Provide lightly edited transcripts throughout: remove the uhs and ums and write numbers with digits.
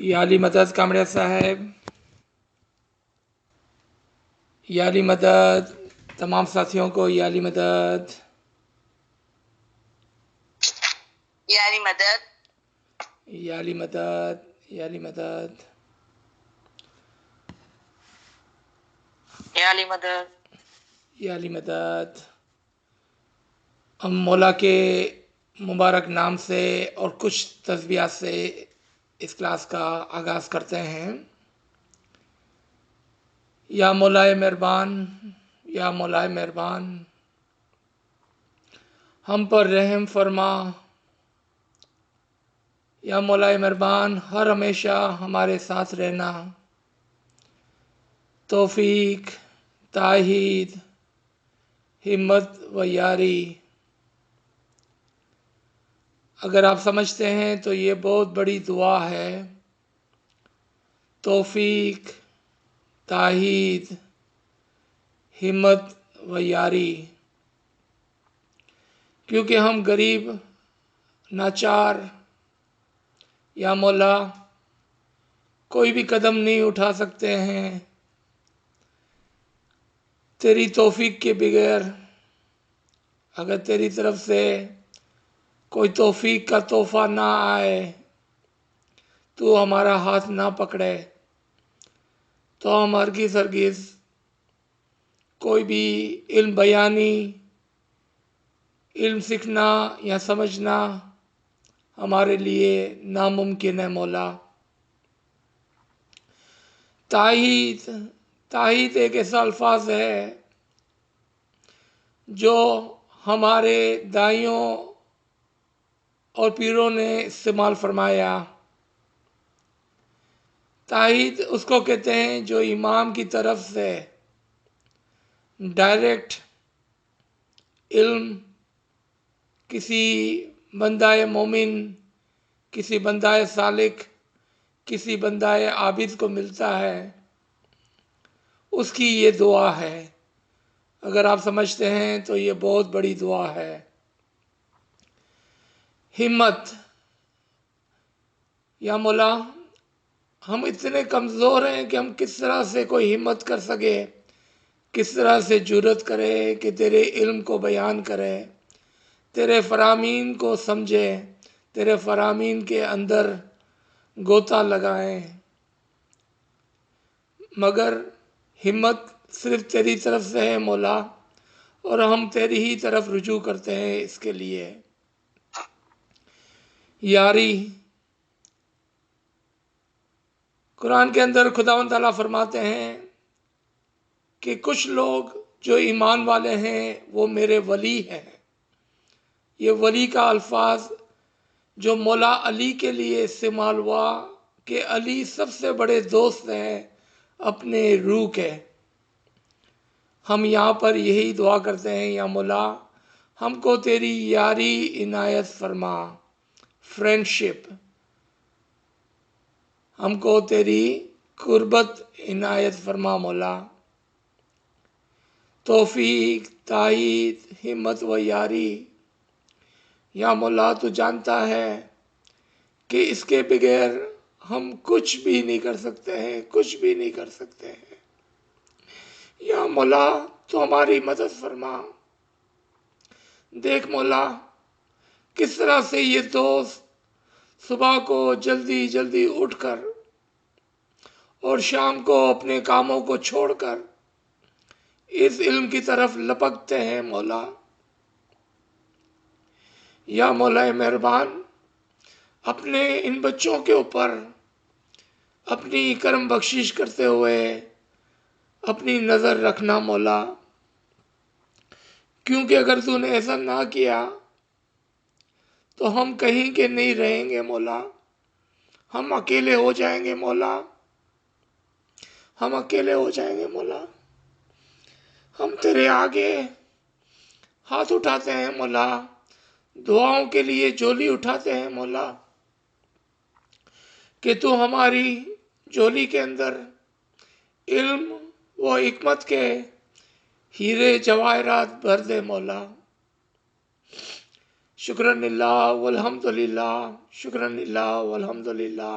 یا علی مدد کامڑیا صاحب، یا علی مدد تمام ساتھیوں کو، یا علی مدد، یا علی مدد، یا علی مدد، یا علی مدد، یا علی مدد، یا علی مدد۔ ہم مولا کے مبارک نام سے اور کچھ تسبیحات سے اس کلاس کا آغاز کرتے ہیں۔ یا مولائے مہربان، یا مولائے مہربان، ہم پر رحم فرما۔ یا مولائے مہربان، ہر ہمیشہ ہمارے ساتھ رہنا، توفیق، تائید، ہمت و یاری۔ اگر آپ سمجھتے ہیں تو یہ بہت بڑی دعا ہے۔ توفیق، تائید، ہمت و یاری، کیونکہ ہم غریب، ناچار، یا مولا کوئی بھی قدم نہیں اٹھا سکتے ہیں تیری توفیق کے بغیر۔ اگر تیری طرف سے کوئی توفیق کا تحفہ نہ آئے، تو ہمارا ہاتھ نہ پکڑے، تو ہم ہرگز کوئی بھی علم بیانی، علم سیکھنا یا سمجھنا ہمارے لیے ناممکن ہے مولا۔ تائید ایک ایسا الفاظ ہے جو ہمارے دائیوں اور پیروں نے استعمال فرمایا۔ تائید اس کو کہتے ہیں جو امام کی طرف سے ڈائریکٹ علم کسی بندہ مومن، کسی بندہ سالک، کسی بندہ عابد کو ملتا ہے، اس کی یہ دعا ہے۔ اگر آپ سمجھتے ہیں تو یہ بہت بڑی دعا ہے۔ ہمت، یا مولا ہم اتنے کمزور ہیں کہ ہم کس طرح سے کوئی ہمت کر سکے، کس طرح سے جرأت کرے کہ تیرے علم کو بیان کرے، تیرے فرامین کو سمجھے، تیرے فرامین کے اندر غوطہ لگائیں۔ مگر ہمت صرف تیری طرف سے ہے مولا، اور ہم تیری ہی طرف رجوع کرتے ہیں اس کے لیے۔ یاری، قرآن کے اندر خداوند تعالیٰ فرماتے ہیں کہ کچھ لوگ جو ایمان والے ہیں وہ میرے ولی ہیں۔ یہ ولی کا الفاظ جو مولا علی کے لیے استعمال ہوا کہ علی سب سے بڑے دوست ہیں اپنے روح کے۔ ہم یہاں پر یہی دعا کرتے ہیں، یا مولا ہم کو تیری یاری عنایت فرما، فرینڈشپ، ہم کو تیری قربت عنایت فرما مولا۔ توفیق، تائید، ہمت و یاری، یا مولا تو جانتا ہے کہ اس کے بغیر ہم کچھ بھی نہیں کر سکتے ہیں، کچھ بھی نہیں کر سکتے ہیں۔ یا مولا تو ہماری مدد فرما۔ دیکھ مولا کس طرح سے یہ دوست صبح کو جلدی جلدی اٹھ کر اور شام کو اپنے کاموں کو چھوڑ کر اس علم کی طرف لپکتے ہیں مولا۔ یا مولا مہربان اپنے ان بچوں کے اوپر اپنی کرم بخشش کرتے ہوئے اپنی نظر رکھنا مولا، کیونکہ اگر تو نے ایسا نہ کیا تو ہم کہیں کے نہیں رہیں گے مولا، ہم اکیلے ہو جائیں گے مولا، ہم اکیلے ہو جائیں گے مولا۔ ہم تیرے آگے ہاتھ اٹھاتے ہیں مولا، دعاؤں کے لیے جھولی اٹھاتے ہیں مولا، کہ تو ہماری جھولی کے اندر علم و حکمت کے ہیرے جواہرات بھر دے مولا۔ شکرن اللہ والحمدللہ، شکرن اللہ والحمدللہ۔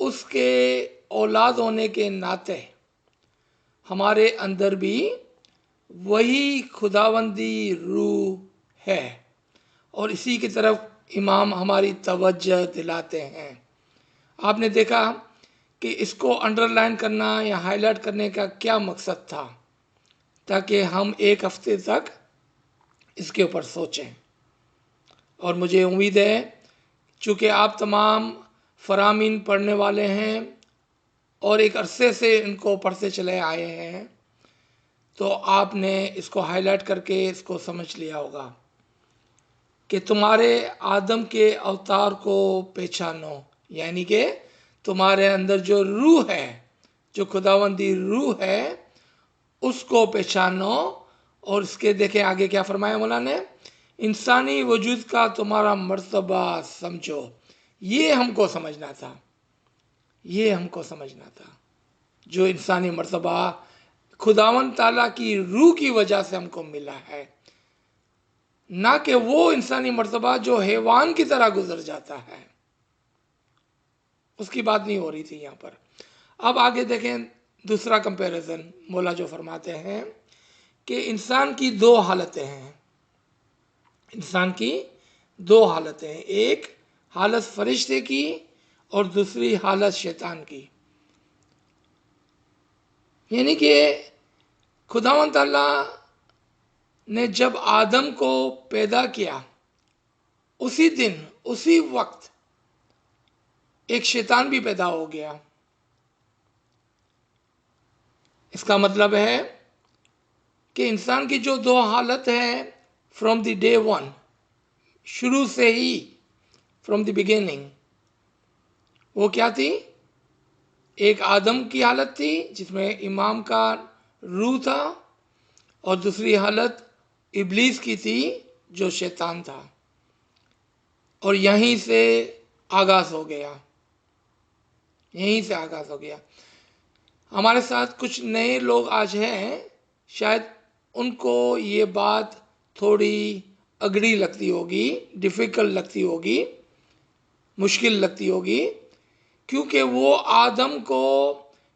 اس کے اولاد ہونے کے ناطے ہمارے اندر بھی وہی خداوندی روح ہے، اور اسی کی طرف امام ہماری توجہ دلاتے ہیں۔ آپ نے دیکھا کہ اس کو انڈر لائن کرنا یا ہائی لائٹ کرنے کا کیا مقصد تھا، تاکہ ہم ایک ہفتے تک اس کے اوپر سوچیں۔ اور مجھے امید ہے چونکہ آپ تمام فرامین پڑھنے والے ہیں اور ایک عرصے سے ان کو پڑھتے چلے آئے ہیں، تو آپ نے اس کو ہائی لائٹ کر کے اس کو سمجھ لیا ہوگا کہ تمہارے آدم کے اوتار کو پہچانو، یعنی کہ تمہارے اندر جو روح ہے، جو خداوندی روح ہے، اس کو پہچانو۔ اور اس کے دیکھیں آگے کیا فرمایا مولانا نے، انسانی وجود کا تمہارا مرتبہ سمجھو۔ یہ ہم کو سمجھنا تھا، یہ ہم کو سمجھنا تھا، جو انسانی مرتبہ خداوند تعالیٰ کی روح کی وجہ سے ہم کو ملا ہے، نہ کہ وہ انسانی مرتبہ جو حیوان کی طرح گزر جاتا ہے، اس کی بات نہیں ہو رہی تھی یہاں پر۔ اب آگے دیکھیں دوسرا کمپیریزن مولا جو فرماتے ہیں کہ انسان کی دو حالتیں ہیں، انسان کی دو حالتیں ہیں، ایک حالت فرشتے کی اور دوسری حالت شیطان کی۔ یعنی کہ خداوند تعالیٰ نے جب آدم کو پیدا کیا، اسی دن اسی وقت ایک شیطان بھی پیدا ہو گیا۔ اس کا مطلب ہے کہ انسان کی جو دو حالت ہے فرام دی ڈے ون، شروع سے ہی، فرام دی بگیننگ، وہ کیا تھی؟ ایک آدم کی حالت تھی جس میں امام کا روح تھا، اور دوسری حالت ابلیس کی تھی جو شیطان تھا، اور یہیں سے آغاز ہو گیا، یہیں سے آغاز ہو گیا۔ ہمارے ساتھ کچھ نئے لوگ آج ہیں، شاید ان کو یہ بات تھوڑی اگڑی لگتی ہوگی، ڈیفیکلٹ لگتی ہوگی، مشکل لگتی ہوگی، کیونکہ وہ آدم کو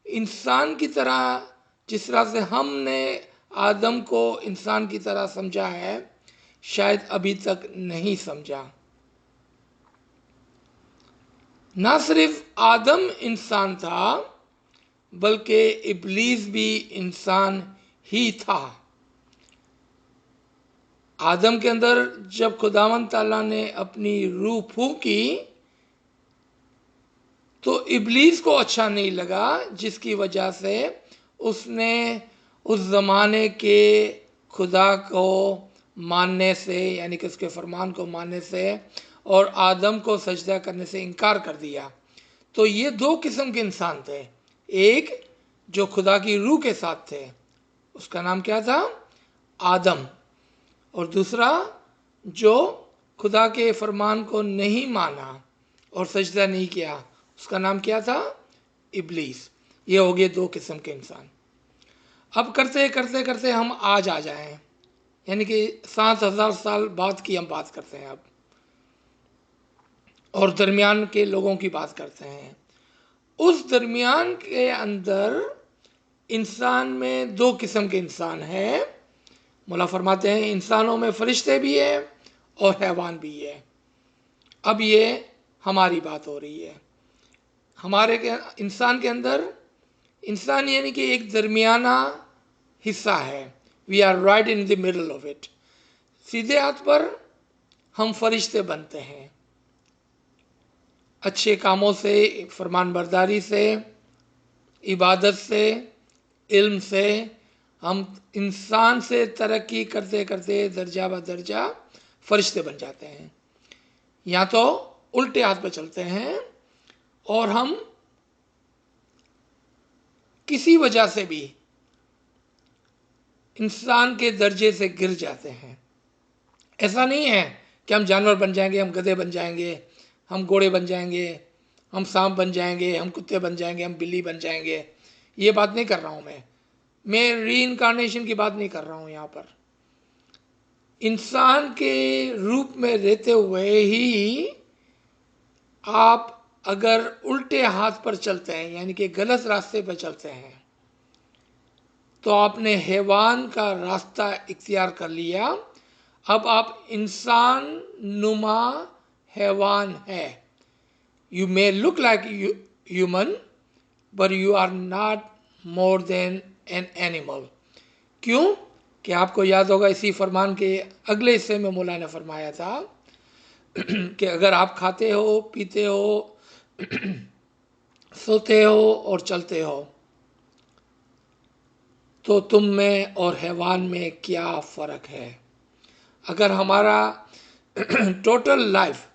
انسان کی طرح، جس طرح سے ہم نے آدم کو انسان کی طرح سمجھا ہے، شاید ابھی تک نہیں سمجھا۔ نہ صرف آدم انسان تھا بلکہ ابلیس بھی انسان ہی تھا۔ آدم کے اندر جب خداوند تعالیٰ نے اپنی روح پھونکی تو ابلیس کو اچھا نہیں لگا، جس کی وجہ سے اس نے اس زمانے کے خدا کو ماننے سے، یعنی کہ اس کے فرمان کو ماننے سے اور آدم کو سجدہ کرنے سے انکار کر دیا۔ تو یہ دو قسم کے انسان تھے، ایک جو خدا کی روح کے ساتھ تھے، اس کا نام کیا تھا؟ آدم، اور دوسرا جو خدا کے فرمان کو نہیں مانا اور سجدہ نہیں کیا، اس کا نام کیا تھا؟ ابلیس۔ یہ ہو گئے دو قسم کے انسان۔ اب کرتے کرتے کرتے ہم آج آ جائیں، یعنی کہ 7,000 سال بعد کی ہم بات کرتے ہیں اب، اور درمیان کے لوگوں کی بات کرتے ہیں۔ اس درمیان کے اندر انسان میں دو قسم کے انسان ہیں۔ مولا فرماتے ہیں انسانوں میں فرشتے بھی ہیں اور حیوان بھی ہے۔ اب یہ ہماری بات ہو رہی ہے۔ ہمارے انسان کے اندر، انسان یعنی کہ ایک درمیانہ حصہ ہے، we are right in the middle of it. سیدھے ہاتھ پر ہم فرشتے بنتے ہیں، اچھے کاموں سے، فرمان برداری سے، عبادت سے، علم سے، ہم انسان سے ترقی کرتے کرتے درجہ بدرجہ فرشتے بن جاتے ہیں، یا تو الٹے ہاتھ پہ چلتے ہیں اور ہم کسی وجہ سے بھی انسان کے درجے سے گر جاتے ہیں۔ ایسا نہیں ہے کہ ہم جانور بن جائیں گے، ہم گدھے بن جائیں گے، ہم گھوڑے بن جائیں گے، ہم سانپ بن جائیں گے، ہم کتے بن جائیں گے، ہم بلی بن جائیں گے۔ یہ بات نہیں کر رہا ہوں میں ری انکارنیشن کی بات نہیں کر رہا ہوں یہاں پر۔ انسان کے روپ میں رہتے ہوئے ہی آپ اگر الٹے ہاتھ پر چلتے ہیں یعنی کہ غلط راستے پہ چلتے ہیں تو آپ نے حیوان کا راستہ اختیار کر لیا، اب آپ انسان نما حیوان ہے. You may look like human, but you are not more than an animal. کیوں؟ کہ آپ کو یاد ہوگا اسی فرمان کے اگلے حصے میں مولا نے فرمایا تھا کہ اگر آپ کھاتے ہو، پیتے ہو، سوتے ہو اور چلتے ہو تو تم میں اور حیوان میں کیا فرق ہے؟ اگر ہمارا ٹوٹل لائف،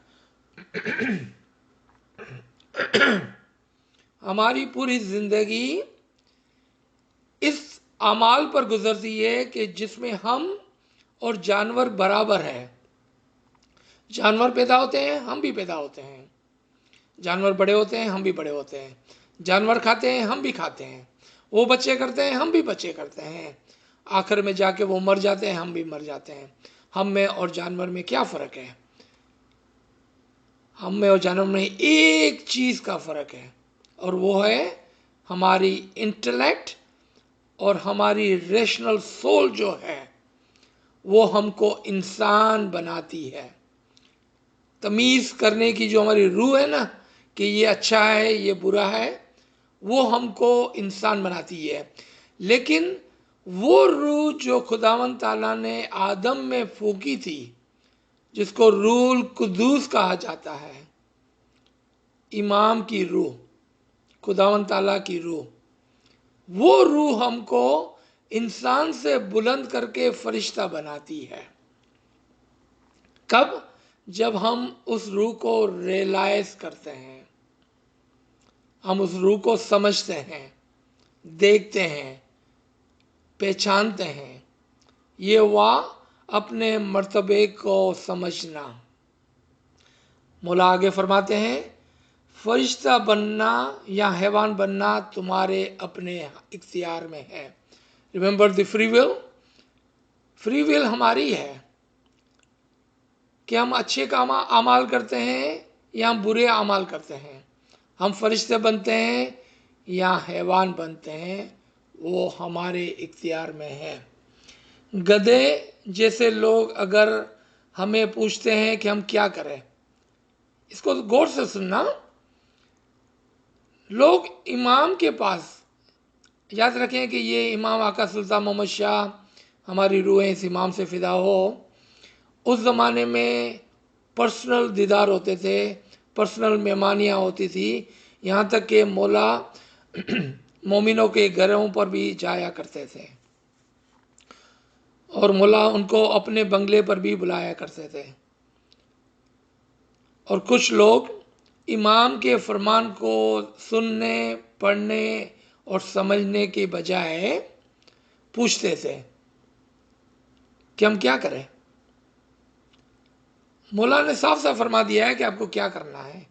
ہماری پوری زندگی اس اعمال پر گزرتی ہے کہ جس میں ہم اور جانور برابر ہیں. جانور پیدا ہوتے ہیں، ہم بھی پیدا ہوتے ہیں. جانور بڑے ہوتے ہیں، ہم بھی بڑے ہوتے ہیں. جانور کھاتے ہیں، ہم بھی کھاتے ہیں. وہ بچے کرتے ہیں، ہم بھی بچے کرتے ہیں. آخر میں جا کے وہ مر جاتے ہیں، ہم بھی مر جاتے ہیں. ہم میں اور جانور میں کیا فرق ہے؟ ہم میں اور جانور میں ایک چیز کا فرق ہے، اور وہ ہے ہماری انٹلیکٹ اور ہماری ریشنل سول جو ہے وہ ہم کو انسان بناتی ہے. تمیز کرنے کی جو ہماری روح ہے نا کہ یہ اچھا ہے یہ برا ہے، وہ ہم کو انسان بناتی ہے. لیکن وہ روح جو خداوند تعالیٰ نے آدم میں پھونکی تھی، جس کو روح القدوس کہا جاتا ہے، امام کی روح، خداوند تعالیٰ کی روح، وہ روح ہم کو انسان سے بلند کر کے فرشتہ بناتی ہے. کب؟ جب ہم اس روح کو ریلائز کرتے ہیں، ہم اس روح کو سمجھتے ہیں، دیکھتے ہیں، پہچانتے ہیں. یہ ہوا اپنے مرتبے کو سمجھنا. مولا آگے فرماتے ہیں فرشتہ بننا یا حیوان بننا تمہارے اپنے اختیار میں ہے. Remember the free will. Free will ہماری ہے کہ ہم اچھے کام اعمال کرتے ہیں یا ہم برے اعمال کرتے ہیں. ہم فرشتے بنتے ہیں یا حیوان بنتے ہیں، وہ ہمارے اختیار میں ہے. گدھے جیسے لوگ اگر ہمیں پوچھتے ہیں کہ ہم کیا کریں، اس کو غور سے سننا. لوگ امام کے پاس، یاد رکھیں کہ یہ امام آقا سلطان محمد شاہ، ہماری روحیں اس امام سے فدا ہو، اس زمانے میں پرسنل دیدار ہوتے تھے، پرسنل مہمانیاں ہوتی تھی، یہاں تک کہ مولا مومنوں کے گھروں پر بھی جایا کرتے تھے اور مولا ان کو اپنے بنگلے پر بھی بلایا کرتے تھے. اور کچھ لوگ امام کے فرمان کو سننے، پڑھنے اور سمجھنے کے بجائے پوچھتے تھے کہ ہم کیا کریں. مولا نے صاف صاف فرما دیا ہے کہ آپ کو کیا کرنا ہے.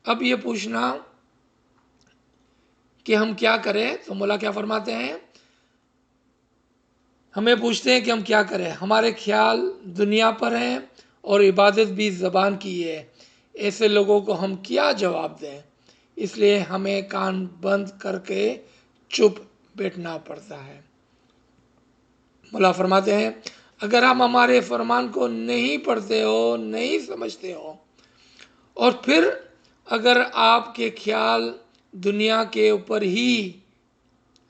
اب یہ پوچھنا کہ ہم کیا کریں، تو مولا کیا فرماتے ہیں؟ ہمیں پوچھتے ہیں کہ ہم کیا کریں، ہمارے خیال دنیا پر ہیں اور عبادت بھی زبان کی ہے. ایسے لوگوں کو ہم کیا جواب دیں؟ اس لیے ہمیں کان بند کر کے چپ بیٹھنا پڑتا ہے. مولا فرماتے ہیں اگر آپ ہمارے فرمان کو نہیں پڑھتے ہو، نہیں سمجھتے ہو، اور پھر اگر آپ کے خیال دنیا کے اوپر ہی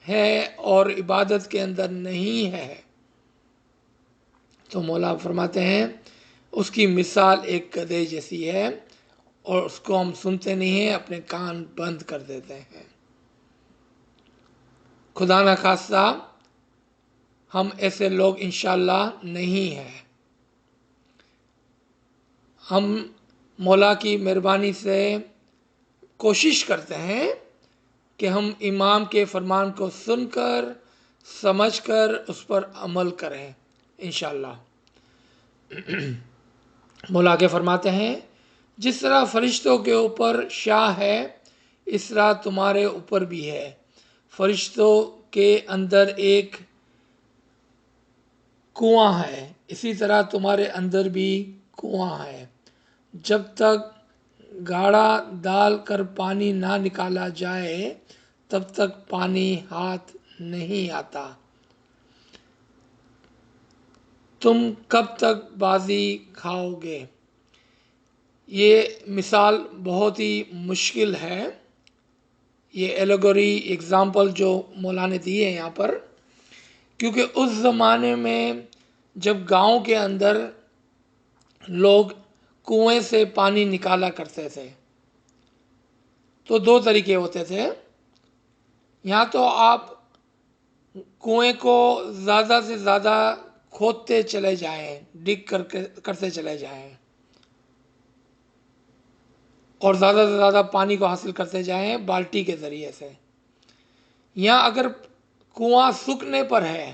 ہے اور عبادت کے اندر نہیں ہے، تو مولا فرماتے ہیں اس کی مثال ایک گدھے جیسی ہے، اور اس کو ہم سنتے نہیں ہیں، اپنے کان بند کر دیتے ہیں. خدا نہ خواستہ ہم ایسے لوگ انشاءاللہ نہیں ہیں. ہم مولا کی مہربانی سے کوشش کرتے ہیں کہ ہم امام کے فرمان کو سن کر، سمجھ کر اس پر عمل کریں انشاءاللہ. مولا کے فرماتے ہیں جس طرح فرشتوں کے اوپر شاہ ہے اس طرح تمہارے اوپر بھی ہے. فرشتوں کے اندر ایک کنواں ہے، اسی طرح تمہارے اندر بھی کنواں ہے. جب تک گھاڑا ڈال کر پانی نہ نکالا جائے تب تک پانی ہاتھ نہیں آتا۔ تم کب تک بازی کھاؤ گے؟ یہ مثال بہت ہی مشکل ہے، یہ ایلیگوری ایگزامپل جو مولا نے دی ہے یہاں پر، کیونکہ اس زمانے میں جب گاؤں کے اندر لوگ کنویں سے پانی نکالا کرتے تھے تو دو طریقے ہوتے تھے، یا تو آپ کنویں کو زیادہ سے زیادہ کھودتے چلے جائیں، ڈگ کرتے چلے جائیں اور زیادہ سے زیادہ پانی کو حاصل کرتے جائیں بالٹی کے ذریعے سے، یا اگر کنواں سوکھنے پر ہے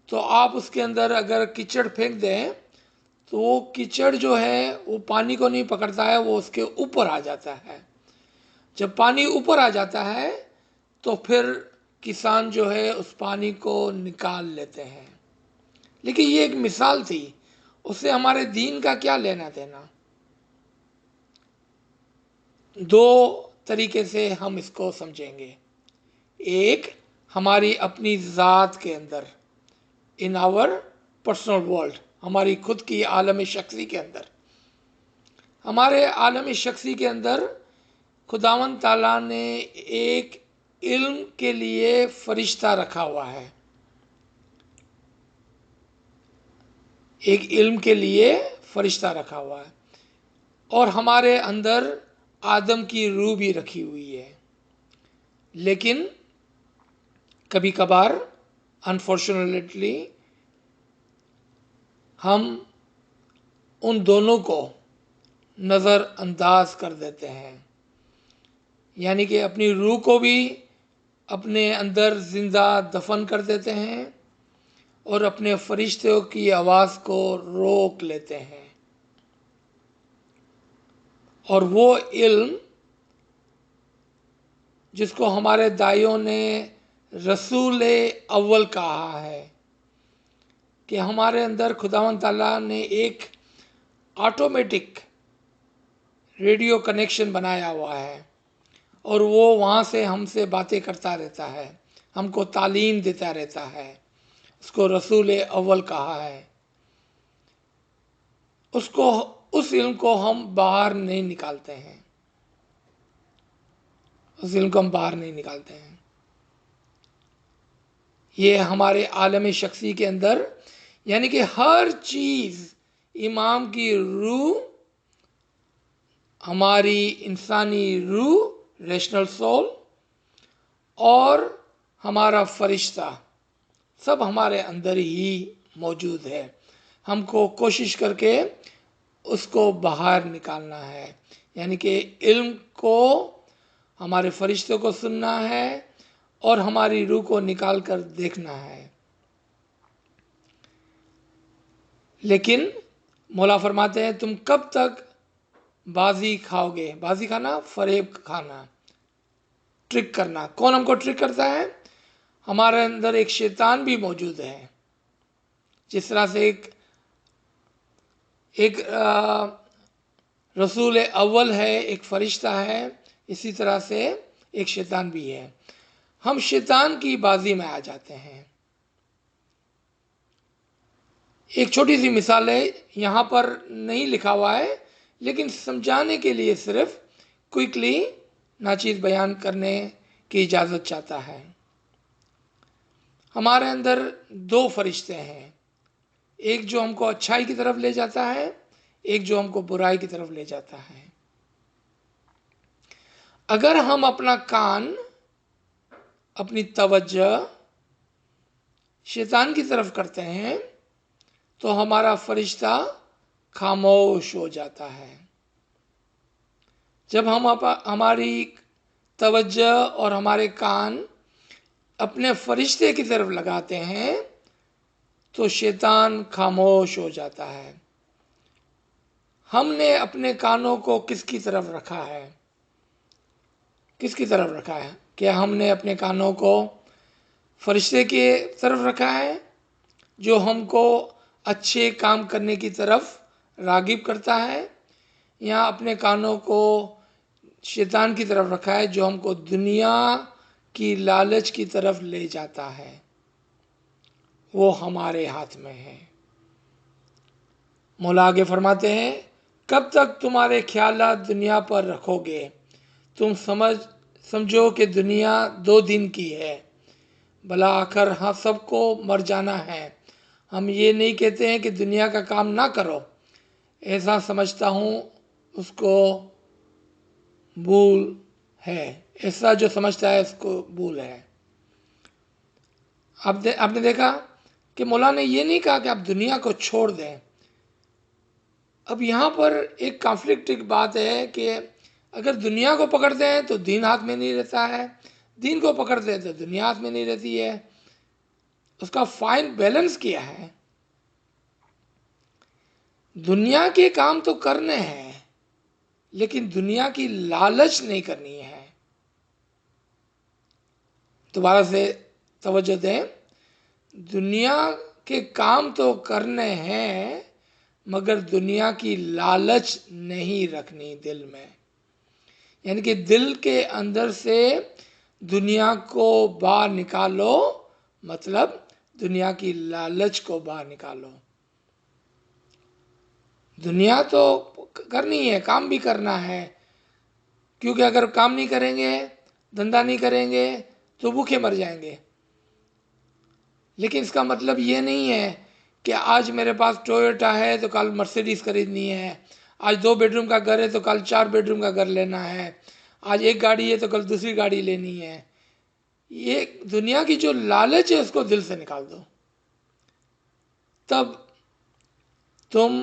تو آپ اس کے اندر اگر کیچڑ پھینک دیں تو وہ کیچڑ جو ہے وہ پانی کو نہیں پکڑتا ہے، وہ اس کے اوپر آ جاتا ہے۔ جب پانی اوپر آ جاتا ہے تو پھر کسان جو ہے اس پانی کو نکال لیتے ہیں۔ لیکن یہ ایک مثال تھی، اس سے ہمارے دین کا کیا لینا دینا؟ دو طریقے سے ہم اس کو سمجھیں گے۔ ایک ہماری اپنی ذات کے اندر، ان آور پرسنل ورلڈ، ہماری خود کی عالم شخصی کے اندر، ہمارے عالم شخصی کے اندر خداوند تعالیٰ نے ایک علم کے لیے فرشتہ رکھا ہوا ہے، ایک علم کے لیے فرشتہ رکھا ہوا ہے، اور ہمارے اندر آدم کی روح بھی رکھی ہوئی ہے۔ لیکن کبھی کبھار انفارچونیٹلی ہم ان دونوں کو نظر انداز کر دیتے ہیں، یعنی کہ اپنی روح کو بھی اپنے اندر زندہ دفن کر دیتے ہیں اور اپنے فرشتوں کی آواز کو روک لیتے ہیں، اور وہ علم جس کو ہمارے دائیوں نے رسول اول کہا ہے، کہ ہمارے اندر خداوند تعالیٰ نے ایک آٹومیٹک ریڈیو کنیکشن بنایا ہوا ہے، اور وہ وہاں سے ہم سے باتیں کرتا رہتا ہے، ہم کو تعلیم دیتا رہتا ہے، اس کو رسول اول کہا ہے۔ اس علم کو ہم باہر نہیں نکالتے ہیں، اس علم کو ہم باہر نہیں نکالتے ہیں۔ یہ ہمارے عالم شخصی کے اندر، یعنی کہ ہر چیز، امام کی روح، ہماری انسانی روح ریشنل سول، اور ہمارا فرشتہ، سب ہمارے اندر ہی موجود ہے۔ ہم کو کوشش کر کے اس کو باہر نکالنا ہے، یعنی کہ علم کو، ہمارے فرشتوں کو سننا ہے اور ہماری روح کو نکال کر دیکھنا ہے۔ لیکن مولا فرماتے ہیں تم کب تک بازی کھاؤ گے؟ بازی کھانا، فریب کھانا، ٹرک کرنا۔ کون ہم کو ٹرک کرتا ہے؟ ہمارے اندر ایک شیطان بھی موجود ہے، جس طرح سے ایک رسول اول ہے، ایک فرشتہ ہے، اسی طرح سے ایک شیطان بھی ہے۔ ہم شیطان کی بازی میں آ جاتے ہیں۔ ایک چھوٹی سی مثال ہے، یہاں پر نہیں لکھا ہوا ہے، لیکن سمجھانے کے لیے صرف کوئکلی ناچیز بیان کرنے کی اجازت چاہتا ہے۔ ہمارے اندر دو فرشتے ہیں، ایک جو ہم کو اچھائی کی طرف لے جاتا ہے، ایک جو ہم کو برائی کی طرف لے جاتا ہے۔ اگر ہم اپنا کان، اپنی توجہ شیطان کی طرف کرتے ہیں تو ہمارا فرشتہ خاموش ہو جاتا ہے۔ جب ہم ہماری توجہ اور ہمارے کان اپنے فرشتے کی طرف لگاتے ہیں تو شیطان خاموش ہو جاتا ہے۔ ہم نے اپنے کانوں کو کس کی طرف رکھا ہے؟ کس کی طرف رکھا ہے؟ کیا ہم نے اپنے کانوں کو فرشتے کی طرف رکھا ہے جو ہم کو اچھے کام کرنے کی طرف راغب کرتا ہے، یہاں اپنے کانوں کو شیطان کی طرف رکھا ہے جو ہم کو دنیا کی لالچ کی طرف لے جاتا ہے، وہ ہمارے ہاتھ میں ہے۔ مولا آگے فرماتے ہیں، کب تک تمہارے خیالات دنیا پر رکھو گے؟ تم سمجھو کہ دنیا 2 دن کی ہے، بھلا آخر ہاں سب کو مر جانا ہے۔ ہم یہ نہیں کہتے ہیں کہ دنیا کا کام نہ کرو، ایسا سمجھتا ہوں اس کو بھول ہے، ایسا جو سمجھتا ہے اس کو بھول ہے۔ آپ نے دیکھا کہ مولا نے یہ نہیں کہا کہ آپ دنیا کو چھوڑ دیں۔ اب یہاں پر ایک کانفلکٹ بات ہے کہ اگر دنیا کو پکڑتے ہیں تو دین ہاتھ میں نہیں رہتا ہے، دین کو پکڑتے ہیں تو دنیا ہاتھ میں نہیں رہتی ہے۔ اس کا فائن بیلنس کیا ہے؟ دنیا کے کام تو کرنے ہیں لیکن دنیا کی لالچ نہیں کرنی ہے۔ دوبارہ سے توجہ دیں، دنیا کے کام تو کرنے ہیں مگر دنیا کی لالچ نہیں رکھنی دل میں، یعنی کہ دل کے اندر سے دنیا کو باہر نکالو، مطلب دنیا کی لالچ کو باہر نکالو۔ دنیا تو کرنی ہے، کام بھی کرنا ہے، کیونکہ اگر کام نہیں کریں گے، دھندا نہیں کریں گے تو بھوکے مر جائیں گے۔ لیکن اس کا مطلب یہ نہیں ہے کہ آج میرے پاس ٹویوٹا ہے تو کل مرسیڈیز خریدنی ہے، آج 2 بیڈ روم کا گھر ہے تو کل 4 بیڈ روم کا گھر لینا ہے، آج ایک گاڑی ہے تو کل دوسری گاڑی لینی ہے۔ یہ دنیا کی جو لالچ ہے اس کو دل سے نکال دو، تب تم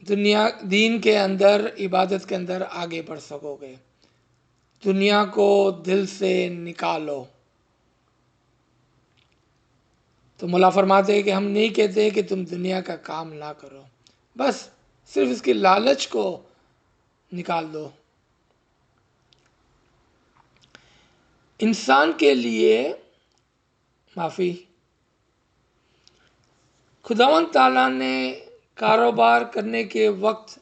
دین کے اندر، عبادت کے اندر آگے بڑھ سکو گے۔ دنیا کو دل سے نکالو۔ تو مولا فرماتے ہیں کہ ہم نہیں کہتے کہ تم دنیا کا کام نہ کرو، بس صرف اس کی لالچ کو نکال دو۔ انسان کے لیے خداوند تعالیٰ نے کاروبار کرنے کے وقت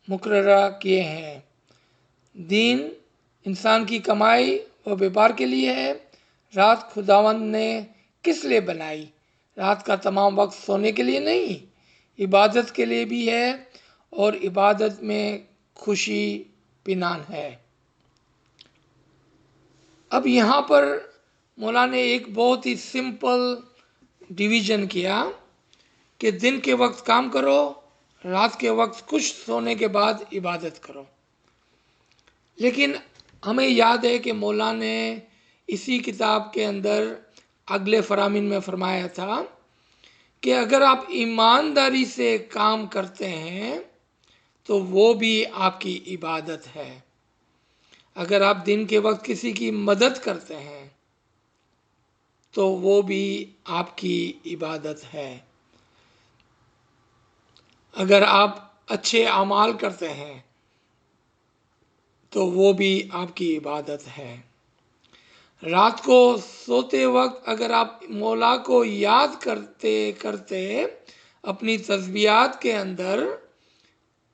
مقررہ کیے ہیں۔ دن انسان کی کمائی و بیپار کے لیے ہے، رات خداوند نے کس لیے بنائی؟ رات کا تمام وقت سونے کے لیے نہیں، عبادت کے لیے بھی ہے، اور عبادت میں خوشی پنہان ہے۔ اب یہاں پر مولا نے ایک بہت ہی سمپل ڈویژن کیا کہ دن کے وقت کام کرو، رات کے وقت کچھ سونے کے بعد عبادت کرو۔ لیکن ہمیں یاد ہے کہ مولا نے اسی کتاب کے اندر اگلے فرامین میں فرمایا تھا کہ اگر آپ ایمانداری سے کام کرتے ہیں تو وہ بھی آپ کی عبادت ہے۔ اگر آپ دن کے وقت کسی کی مدد کرتے ہیں تو وہ بھی آپ کی عبادت ہے۔ اگر آپ اچھے اعمال کرتے ہیں تو وہ بھی آپ کی عبادت ہے۔ رات کو سوتے وقت اگر آپ مولا کو یاد کرتے کرتے اپنی تسبیحات کے اندر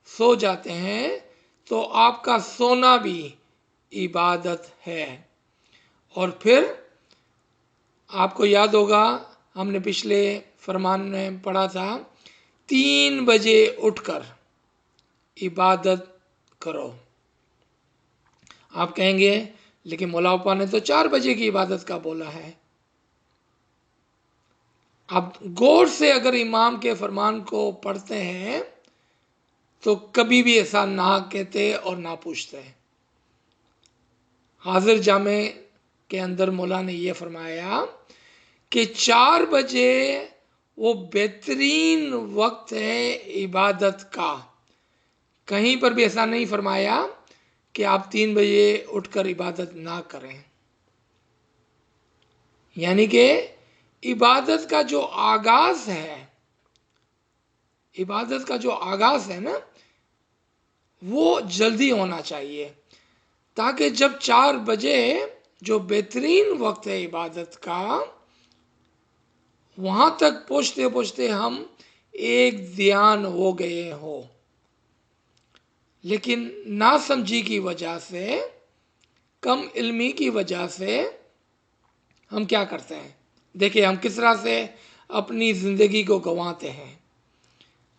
سو جاتے ہیں تو آپ کا سونا بھی عبادت ہے۔ اور پھر آپ کو یاد ہوگا، ہم نے پچھلے فرمان میں پڑھا تھا، 3 بجے اٹھ کر عبادت کرو۔ آپ کہیں گے لیکن مولا پاپا نے تو 4 بجے کی عبادت کا بولا ہے۔ آپ غور سے اگر امام کے فرمان کو پڑھتے ہیں تو کبھی بھی ایسا نہ کہتے اور نہ پوچھتے۔ حاضر جامع کے اندر مولا نے یہ فرمایا کہ 4 بجے وہ بہترین وقت ہے عبادت کا۔ کہیں پر بھی ایسا نہیں فرمایا کہ آپ 3 بجے اٹھ کر عبادت نہ کریں۔ یعنی کہ عبادت کا جو آغاز ہے، عبادت کا جو آغاز ہے نا، وہ جلدی ہونا چاہیے، تاکہ جب 4 بجے جو بہترین وقت ہے عبادت کا، وہاں تک پہنچتے پہنچتے ہم ایک دھیان ہو گئے ہو۔ لیکن ناسمجھی کی وجہ سے، کم علمی کی وجہ سے ہم کیا کرتے ہیں؟ دیکھیں ہم کس طرح سے اپنی زندگی کو گنواتے ہیں۔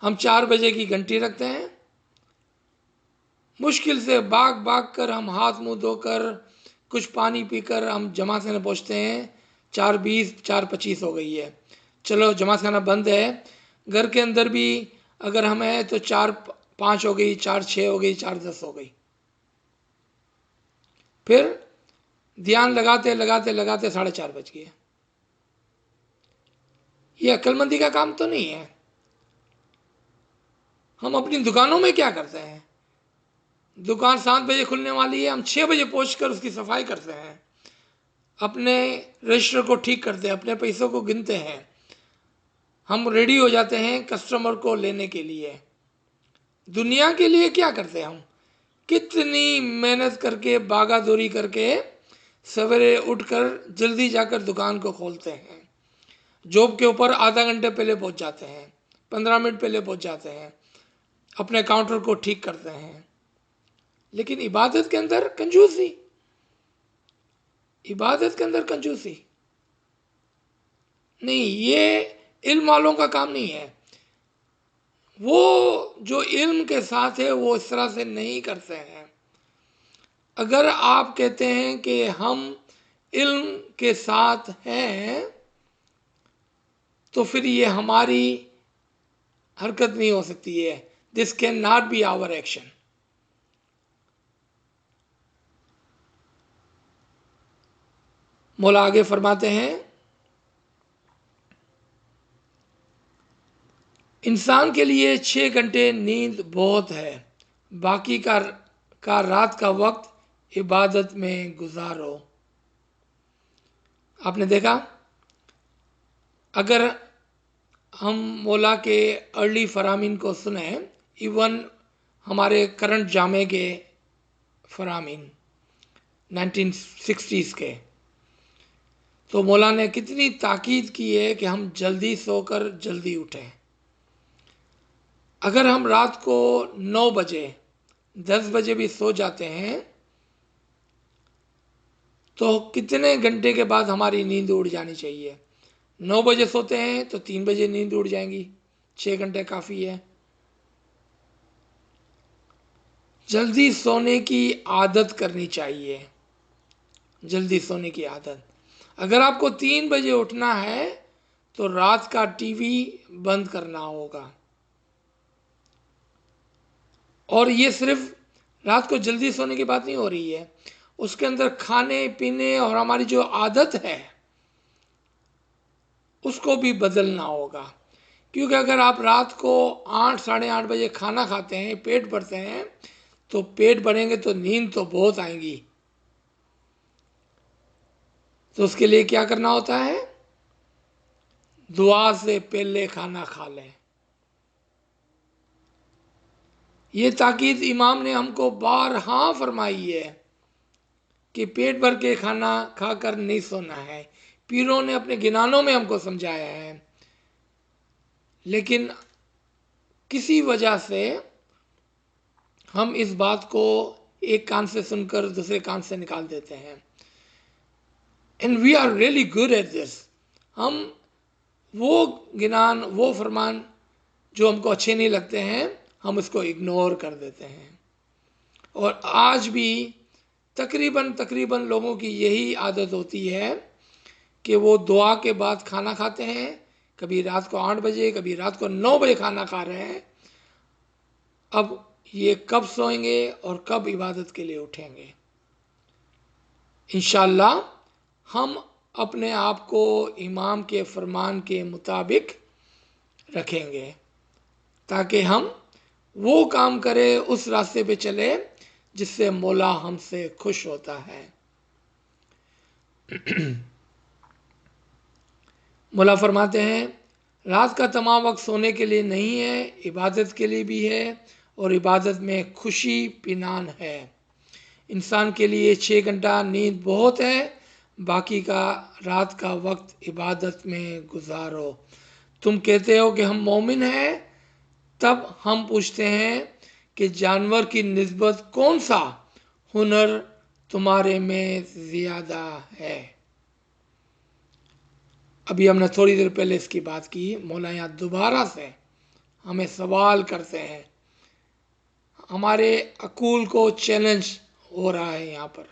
ہم 4 بجے کی گھنٹی رکھتے ہیں، مشکل سے بھاگ کر ہم ہاتھ منہ دھو کر کچھ پانی پی کر ہم جماعت خانے پہنچتے ہیں، 4:20 4:25 ہو گئی ہے، چلو جماعت خانہ بند ہے۔ گھر کے اندر بھی اگر ہم ہیں تو 4:05 ہو گئی، 4:06 ہو گئی، 4:10 ہو گئی۔ پھر دھیان لگاتے 4:30 بج گئے۔ یہ عقل مندی کا کام تو نہیں ہے۔ ہم اپنی دکانوں میں کیا کرتے ہیں؟ دکان 7 بجے کھلنے والی ہے، ہم 6 بجے پہنچ کر اس کی صفائی کرتے ہیں، اپنے رجسٹر کو ٹھیک کرتے ہیں، اپنے پیسوں کو گنتے ہیں، ہم ریڈی ہو جاتے ہیں کسٹمر کو لینے کے لیے۔ دنیا کے لیے کیا کرتے ہیں ہم؟ کتنی محنت کر کے، باغا دوری کر کے، سویرے اٹھ کر جلدی جا کر دکان کو کھولتے ہیں، جاب کے اوپر آدھا گھنٹے پہلے پہنچ جاتے ہیں، 15 منٹ پہلے پہنچ جاتے ہیں، اپنے کاؤنٹر کو ٹھیک کرتے ہیں۔ لیکن عبادت کے اندر کنجوسی، عبادت کے اندر کنجوسی نہیں، یہ علم والوں کا کام نہیں ہے۔ وہ جو علم کے ساتھ ہے وہ اس طرح سے نہیں کرتے ہیں۔ اگر آپ کہتے ہیں کہ ہم علم کے ساتھ ہیں تو پھر یہ ہماری حرکت نہیں ہو سکتی ہے۔ This can not be our action. مولا آگے فرماتے ہیں، انسان کے لیے 6 گھنٹے نیند بہت ہے، باقی کا رات کا وقت عبادت میں گزارو۔ آپ نے دیکھا، اگر ہم مولا کے ارلی فرامین کو سنیں، ایون ہمارے کرنٹ جامع کے فرامین 1960s کے، تو مولا نے کتنی تاکید کی ہے کہ ہم جلدی سو کر جلدی اٹھیں۔ اگر ہم رات کو 9 بجے 10 بجے بھی سو جاتے ہیں تو کتنے گھنٹے کے بعد ہماری نیند اڑ جانی چاہیے؟ 9 بجے سوتے ہیں تو 3 بجے نیند اڑ جائیں گی، 6 گھنٹے کافی ہے۔ جلدی سونے کی عادت کرنی چاہیے، جلدی سونے کی عادت۔ اگر آپ کو 3 بجے اٹھنا ہے تو رات کا ٹی وی بند کرنا ہوگا۔ اور یہ صرف رات کو جلدی سونے کی بات نہیں ہو رہی ہے، اس کے اندر کھانے پینے اور ہماری جو عادت ہے اس کو بھی بدلنا ہوگا۔ کیونکہ اگر آپ رات کو 8 8:30 بجے کھانا کھاتے ہیں، پیٹ بھرتے ہیں، تو پیٹ بھریں گے تو نیند تو بہت آئیں گی۔ تو اس کے لیے کیا کرنا ہوتا ہے؟ دعا سے پہلے کھانا کھا لیں۔ یہ تاکید امام نے ہم کو بارہا فرمائی ہے کہ پیٹ بھر کے کھانا کھا کر نہیں سونا ہے۔ پیروں نے اپنے گنانوں میں ہم کو سمجھایا ہے، لیکن کسی وجہ سے ہم اس بات کو ایک کان سے سن کر دوسرے کان سے نکال دیتے ہیں۔ And we are really good at this۔ ہم وہ گنان، وہ فرمان جو ہم کو اچھے نہیں لگتے ہیں، ہم اس کو اگنور کر دیتے ہیں۔ اور آج بھی تقریباً لوگوں کی یہی عادت ہوتی ہے کہ وہ دعا کے بعد کھانا کھاتے ہیں، کبھی رات کو 8 بجے، کبھی رات کو 9 بجے کھانا کھا رہے ہیں۔ اب یہ کب سوئیں گے اور کب عبادت کے لیے اٹھیں گے؟ انشاءاللہ ہم اپنے آپ کو امام کے فرمان کے مطابق رکھیں گے تاکہ ہم وہ کام کریں، اس راستے پہ چلے جس سے مولا ہم سے خوش ہوتا ہے۔ مولا فرماتے ہیں، رات کا تمام وقت سونے کے لیے نہیں ہے، عبادت کے لیے بھی ہے، اور عبادت میں خوشی پنہان ہے۔ انسان کے لیے 6 گھنٹہ نیند بہت ہے، باقی کا رات کا وقت عبادت میں گزارو۔ تم کہتے ہو کہ ہم مومن ہیں، تب ہم پوچھتے ہیں کہ جانور کی نسبت کون سا ہنر تمہارے میں زیادہ ہے؟ ابھی ہم نے تھوڑی دیر پہلے اس کی بات کی. مولا یہاں دوبارہ سے ہمیں سوال کرتے ہیں، ہمارے عقول کو چیلنج ہو رہا ہے یہاں پر.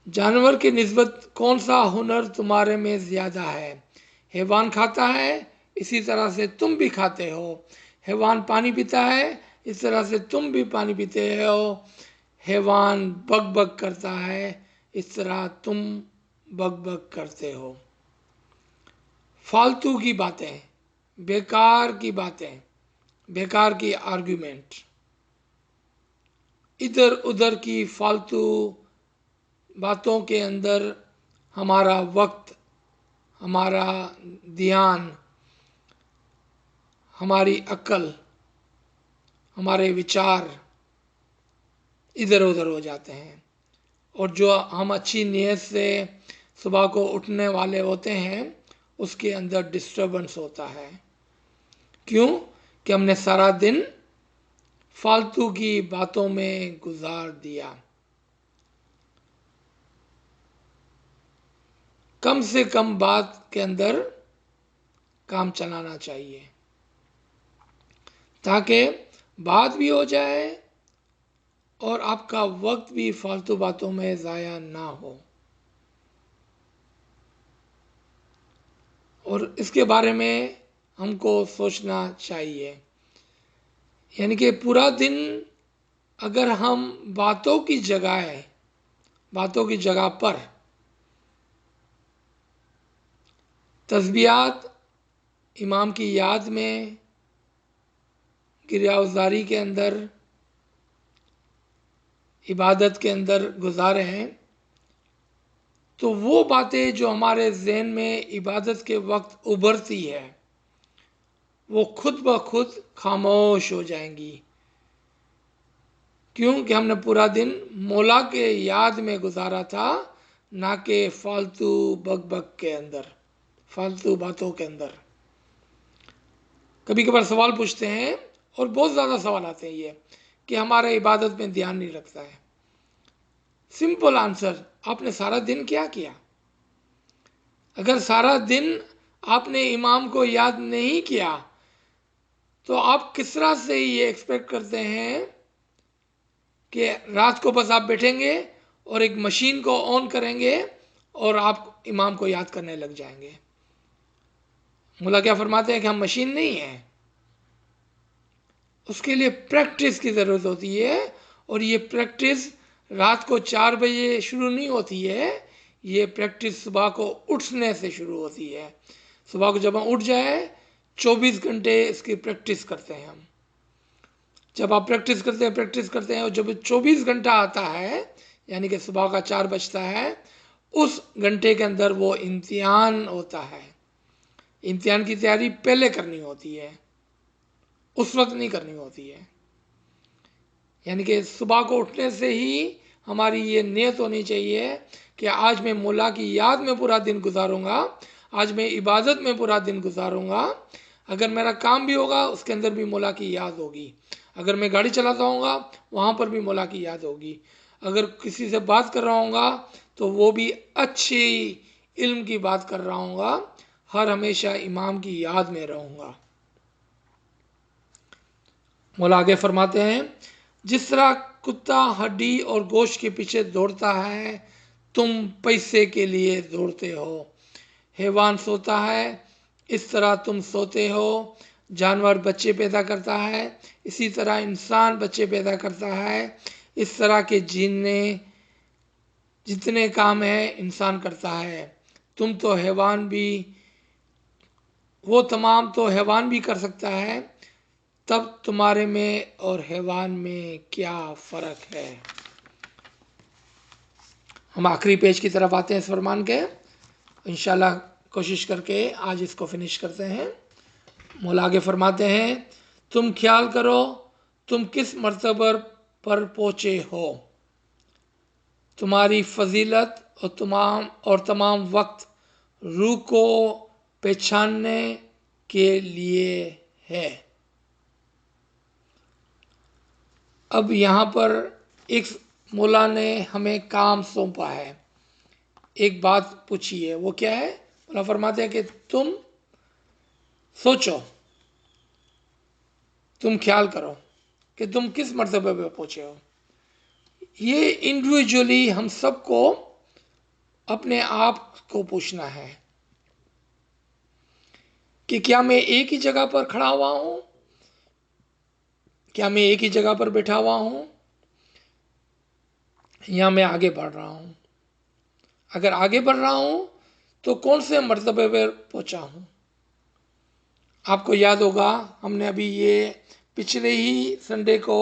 جانور کی نسبت کون سا ہنر تمہارے میں زیادہ ہے؟ حیوان کھاتا ہے، اسی طرح سے تم بھی کھاتے ہو. حیوان پانی پیتا ہے، اس طرح سے تم بھی پانی پیتے ہو. حیوان بگ بگ کرتا ہے، اس طرح تم بگ بگ کرتے ہو. فالتو کی باتیں، بیکار کی باتیں، بیکار کی آرگیومنٹ، ادھر ادھر کی فالتو باتوں کے اندر ہمارا وقت، ہمارا دھیان، ہماری عقل، ہمارے وچار ادھر ادھر ہو جاتے ہیں. اور جو ہم اچھی نیت سے صبح کو اٹھنے والے ہوتے ہیں اس کے اندر ڈسٹربنس ہوتا ہے. کیوں؟ کہ ہم نے سارا دن فالتو کی باتوں میں گزار دیا. کم سے کم بات کے اندر کام چلانا چاہیے تاکہ بات بھی ہو جائے اور آپ کا وقت بھی فالتو باتوں میں ضائع نہ ہو. اور اس کے بارے میں ہم کو سوچنا چاہیے. یعنی کہ پورا دن اگر ہم باتوں کی جگہ پر تسبیحات، امام کی یاد میں، گریہوزاری کے اندر، عبادت کے اندر گزارے ہیں تو وہ باتیں جو ہمارے ذہن میں عبادت کے وقت ابھرتی ہے وہ خود بخود خاموش ہو جائیں گی. کیوں کہ ہم نے پورا دن مولا کے یاد میں گزارا تھا، نہ کہ فالتو بگ بگ کے اندر، فالتو باتوں کے اندر. کبھی کبھار سوال پوچھتے ہیں اور بہت زیادہ سوال آتے ہیں یہ کہ ہمارا عبادت میں دھیان نہیں رکھتا ہے. سمپل آنسر، آپ نے سارا دن کیا کیا؟ اگر سارا دن آپ نے امام کو یاد نہیں کیا تو آپ کس طرح سے یہ ایکسپیکٹ کرتے ہیں کہ رات کو بس آپ بیٹھیں گے اور ایک مشین کو آن کریں گے اور آپ امام کو یاد کرنے لگ جائیں گے؟ مولا کیا فرماتے ہیں کہ ہم مشین نہیں ہیں. اس کے لیے پریکٹس کی ضرورت ہوتی ہے، اور یہ پریکٹس رات کو 4 بجے شروع نہیں ہوتی ہے، یہ پریکٹس صبح کو اٹھنے سے شروع ہوتی ہے. صبح کو جب ہم اٹھ جائیں 24 گھنٹے اس کی پریکٹس کرتے ہیں ہم. جب آپ پریکٹس کرتے ہیں اور جب 24 گھنٹہ آتا ہے یعنی کہ صبح کا 4 بجتا ہے، اس گھنٹے کے اندر وہ امتحان ہوتا ہے. امتحان کی تیاری پہلے کرنی ہوتی ہے، اس وقت نہیں کرنی ہوتی ہے. یعنی کہ صبح کو اٹھنے سے ہی ہماری یہ نیت ہونی چاہیے کہ آج میں مولا کی یاد میں پورا دن گزاروں گا، آج میں عبادت میں پورا دن گزاروں گا. اگر میرا کام بھی ہوگا اس کے اندر بھی مولا کی یاد ہوگی. اگر میں گاڑی چلاتا ہوں گا وہاں پر بھی مولا کی یاد ہوگی. اگر کسی سے بات کر رہا ہوں گا تو وہ بھی اچھی علم کی بات کر رہا ہوں گا. ہر ہمیشہ امام کی یاد میں رہوں گا. مولا آگے فرماتے ہیں، جس طرح کتا ہڈی اور گوشت کے پیچھے دوڑتا ہے تم پیسے کے لیے دوڑتے ہو. حیوان سوتا ہے اس طرح تم سوتے ہو. جانور بچے پیدا کرتا ہے اسی طرح انسان بچے پیدا کرتا ہے. اس طرح کے جتنے کام ہیں انسان کرتا ہے. تم تو حیوان بھی، وہ تمام تو حیوان بھی کر سکتا ہے، تب تمہارے میں اور حیوان میں کیا فرق ہے؟ ہم آخری پیج کی طرف آتے ہیں اس فرمان کے. انشاءاللہ کوشش کر کے آج اس کو فنش کرتے ہیں. مولا آگے فرماتے ہیں، تم خیال کرو تم کس مرتبہ پر پہنچے ہو. تمہاری فضیلت اور تمام وقت روح کو پہچاننے کے لیے ہے۔ اب یہاں پر ایک مولا نے ہمیں کام سونپا ہے، ایک بات پوچھی ہے، وہ کیا ہے؟ مولا فرماتے ہیں کہ تم سوچو، تم خیال کرو کہ تم کس مرتبے پہ پہنچے ہو۔ یہ انڈیویجولی ہم سب کو اپنے آپ کو پوچھنا ہے کہ کیا میں ایک ہی جگہ پر کھڑا ہوا ہوں، کیا میں ایک ہی جگہ پر بیٹھا ہوا ہوں، یا میں آگے بڑھ رہا ہوں؟ اگر آگے بڑھ رہا ہوں تو کون سے مرتبے پر پہنچا ہوں؟ آپ کو یاد ہوگا ہم نے ابھی یہ پچھلے ہی سنڈے کو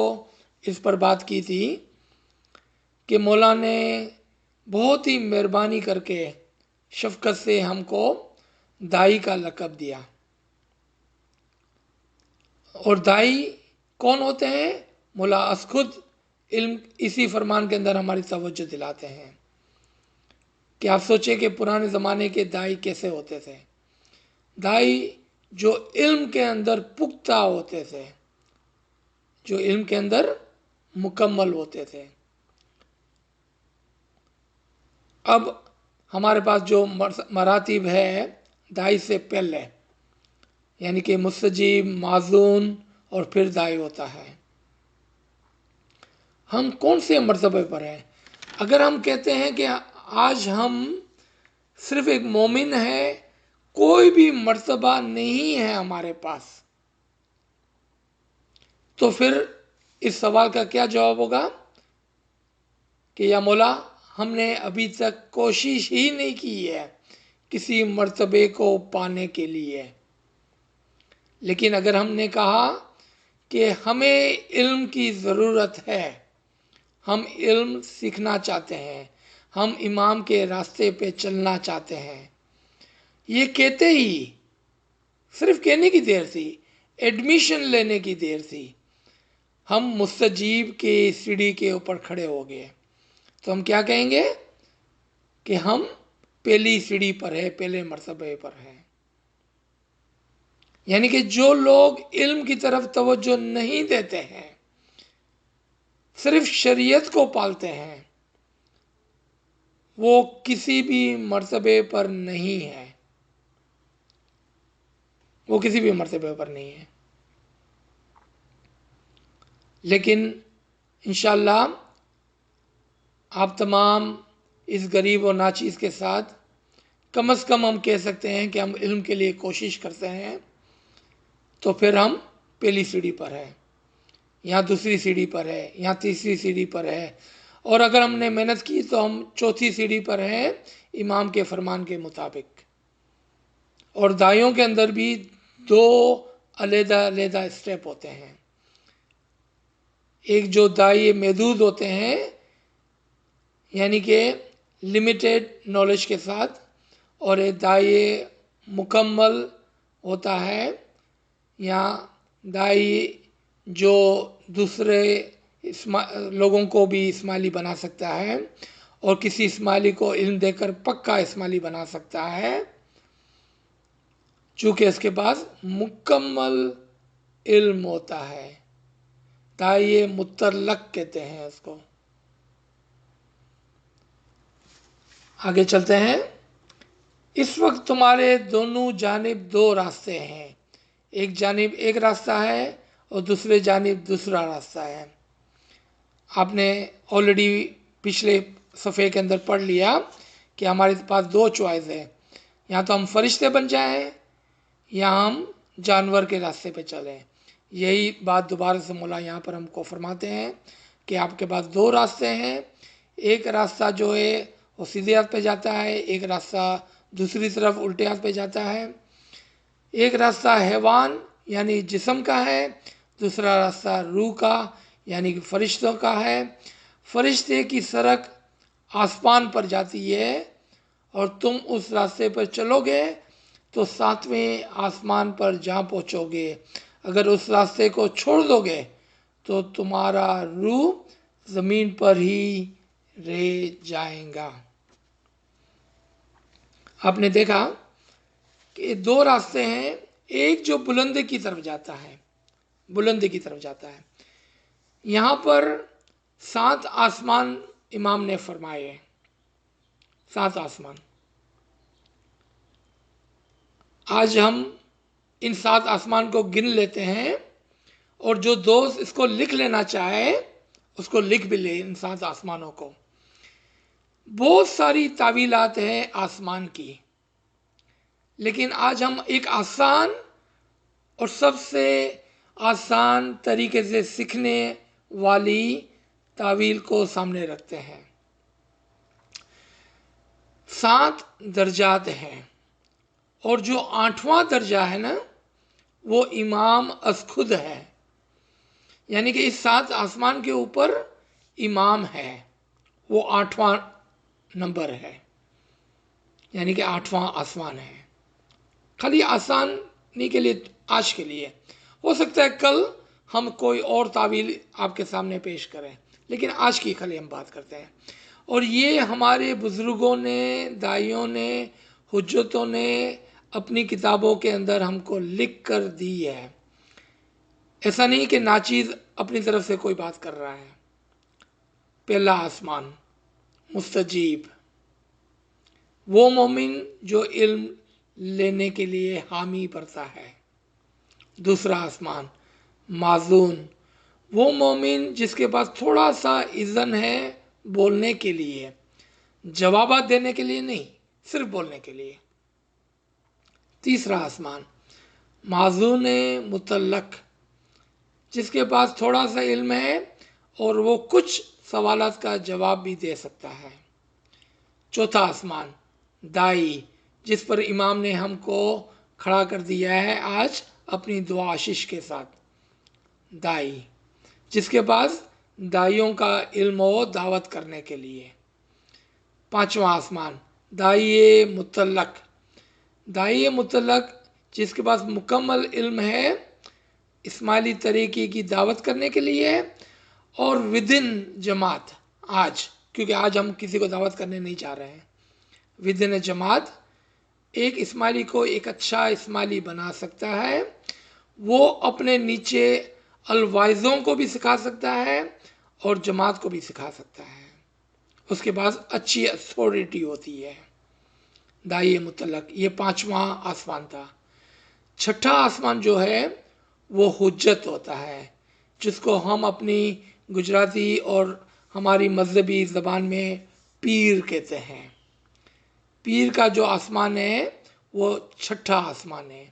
اس پر بات کی تھی کہ مولا نے بہت ہی مہربانی کر کے شفقت سے ہم کو دائی کا لقب دیا، اور دائی کون ہوتے ہیں؟ مولا از خود علم اسی فرمان کے اندر ہماری توجہ دلاتے ہیں کہ آپ سوچیں کہ پرانے زمانے کے دائی کیسے ہوتے تھے۔ دائی جو علم کے اندر پختہ ہوتے تھے، جو علم کے اندر مکمل ہوتے تھے۔ اب ہمارے پاس جو مراتب ہے دائی سے پہلے، یعنی کہ مستجیب، معزون اور پھر دائی ہوتا ہے۔ ہم کون سے مرتبے پر ہیں؟ اگر ہم کہتے ہیں کہ آج ہم صرف ایک مومن ہے، کوئی بھی مرتبہ نہیں ہے ہمارے پاس، تو پھر اس سوال کا کیا جواب ہوگا کہ یا مولا ہم نے ابھی تک کوشش ہی نہیں کی ہے کسی مرتبے کو پانے کے لیے۔ لیکن اگر ہم نے کہا کہ ہمیں علم کی ضرورت ہے، ہم علم سیکھنا چاہتے ہیں، ہم امام کے راستے پہ چلنا چاہتے ہیں، یہ کہتے ہی صرف کہنے کی دیر تھی، ایڈمیشن لینے کی دیر تھی، ہم مستجیب کی سیڑھی کے اوپر کھڑے ہو گئے، تو ہم کیا کہیں گے کہ ہم پہلی سیڑھی پر ہے، پہلے مرتبے پر ہیں۔ یعنی کہ جو لوگ علم کی طرف توجہ نہیں دیتے ہیں، صرف شریعت کو پالتے ہیں، وہ کسی بھی مرتبے پر نہیں ہے، وہ کسی بھی مرتبے پر نہیں ہے۔ لیکن انشاءاللہ آپ تمام اس غریب و ناچیز کے ساتھ کم از کم ہم کہہ سکتے ہیں کہ ہم علم کے لیے کوشش کرتے ہیں، تو پھر ہم پہلی سیڑھی پر ہیں، یا دوسری سیڑھی پر ہے، یا تیسری سیڑھی پر ہے، اور اگر ہم نے محنت کی تو ہم چوتھی سیڑھی پر ہیں امام کے فرمان کے مطابق۔ اور دائیوں کے اندر بھی دو علیحدہ علیحدہ اسٹیپ ہوتے ہیں، ایک جو دائی محدود ہوتے ہیں یعنی کہ لمیٹیڈ نالج کے ساتھ، اور ایک دائی مکمل ہوتا ہے، یا دائی جو دوسرے لوگوں کو بھی اسماعیلی بنا سکتا ہے، اور کسی اسماعیلی کو علم دے کر پکا اسماعیلی بنا سکتا ہے، چونکہ اس کے پاس مکمل علم ہوتا ہے۔ دائی مطلق کہتے ہیں اس کو۔ آگے چلتے ہیں۔ اس وقت تمہارے دونوں جانب دو راستے ہیں، ایک جانب ایک راستہ ہے اور دوسرے جانب دوسرا راستہ ہے۔ آپ نے آلریڈی پچھلے صفحے کے اندر پڑھ لیا کہ ہمارے پاس دو چوائس ہے، یا تو ہم فرشتے بن جائیں یا ہم جانور کے راستے پہ چلیں۔ یہی بات دوبارہ سے مولا یہاں پر ہم کو فرماتے ہیں کہ آپ کے پاس دو راستے ہیں، ایک راستہ جو ہے وہ سیدھے ہاتھ پہ جاتا ہے، ایک راستہ دوسری طرف الٹے ہاتھ پہ جاتا ہے، ایک راستہ حیوان یعنی جسم کا ہے، دوسرا راستہ روح کا یعنی کہ فرشتوں کا ہے۔ فرشتے کی سڑک آسمان پر جاتی ہے، اور تم اس راستے پر چلو گے تو ساتویں آسمان پر جا پہنچو گے، اگر اس راستے کو چھوڑ دو گے تو تمہارا روح زمین پر ہی رہ جائے گا۔ آپ نے دیکھا کہ دو راستے ہیں، ایک جو بلندی کی طرف جاتا ہے، بلندی کی طرف جاتا ہے۔ یہاں پر 7 آسمان امام نے فرمائے ہیں، 7 آسمان۔ آج ہم ان 7 آسمان کو گن لیتے ہیں، اور جو دوست اس کو لکھ لینا چاہے اس کو لکھ بھی لے ان 7 آسمانوں کو۔ بہت ساری تعویلات ہیں آسمان کی، لیکن آج ہم ایک آسان اور سب سے آسان طریقے سے سیکھنے والی تعویل کو سامنے رکھتے ہیں۔ 7 درجات ہیں، اور جو 8واں درجہ ہے نا وہ امام از خود ہے، یعنی کہ اس 7 آسمان کے اوپر امام ہے، وہ 8واں نمبر ہے، یعنی کہ 8واں آسمان ہے۔ خالی آسانی کے لیے آج کے لیے، ہو سکتا ہے کل ہم کوئی اور تعویل آپ کے سامنے پیش کریں، لیکن آج کی خالی ہم بات کرتے ہیں۔ اور یہ ہمارے بزرگوں نے، دائیوں نے، حجتوں نے اپنی کتابوں کے اندر ہم کو لکھ کر دی ہے۔ ایسا نہیں کہ ناچیز اپنی طرف سے کوئی بات کر رہا ہے۔ پہلا آسمان مستجیب، وہ مومن جو علم لینے کے لیے حامی بھرتا ہے۔ دوسرا آسمان معزون، وہ مومن جس کے پاس تھوڑا سا اذن ہے بولنے کے لیے، جوابات دینے کے لیے نہیں، صرف بولنے کے لیے۔ تیسرا آسمان معزون مطلق، جس کے پاس تھوڑا سا علم ہے اور وہ کچھ سوالات کا جواب بھی دے سکتا ہے۔ چوتھا آسمان دائی، جس پر امام نے ہم کو کھڑا کر دیا ہے آج اپنی دعا آشیش کے ساتھ۔ دائی، جس کے پاس دائیوں کا علم ہو دعوت کرنے کے لیے۔ پانچواں آسمان دائی مطلق، دائی مطلق جس کے پاس مکمل علم ہے اسماعیلی طریقے کی دعوت کرنے کے لیے، اور ودن جماعت، آج کیونکہ آج ہم کسی کو دعوت کرنے نہیں چاہ رہے ہیں، ودن جماعت ایک اسماعیلی کو ایک اچھا اسماعیلی بنا سکتا ہے۔ وہ اپنے نیچے الوائزوں کو بھی سکھا سکتا ہے اور جماعت کو بھی سکھا سکتا ہے، اس کے پاس اچھی اتھارٹی ہوتی ہے۔ دائی مطلق، یہ پانچواں آسمان تھا۔ چھٹا آسمان جو ہے وہ حجت ہوتا ہے، جس کو ہم اپنی گجراتی اور ہماری مذہبی زبان میں پیر کہتے ہیں۔ پیر کا جو آسمان ہے وہ چھٹا آسمان ہے۔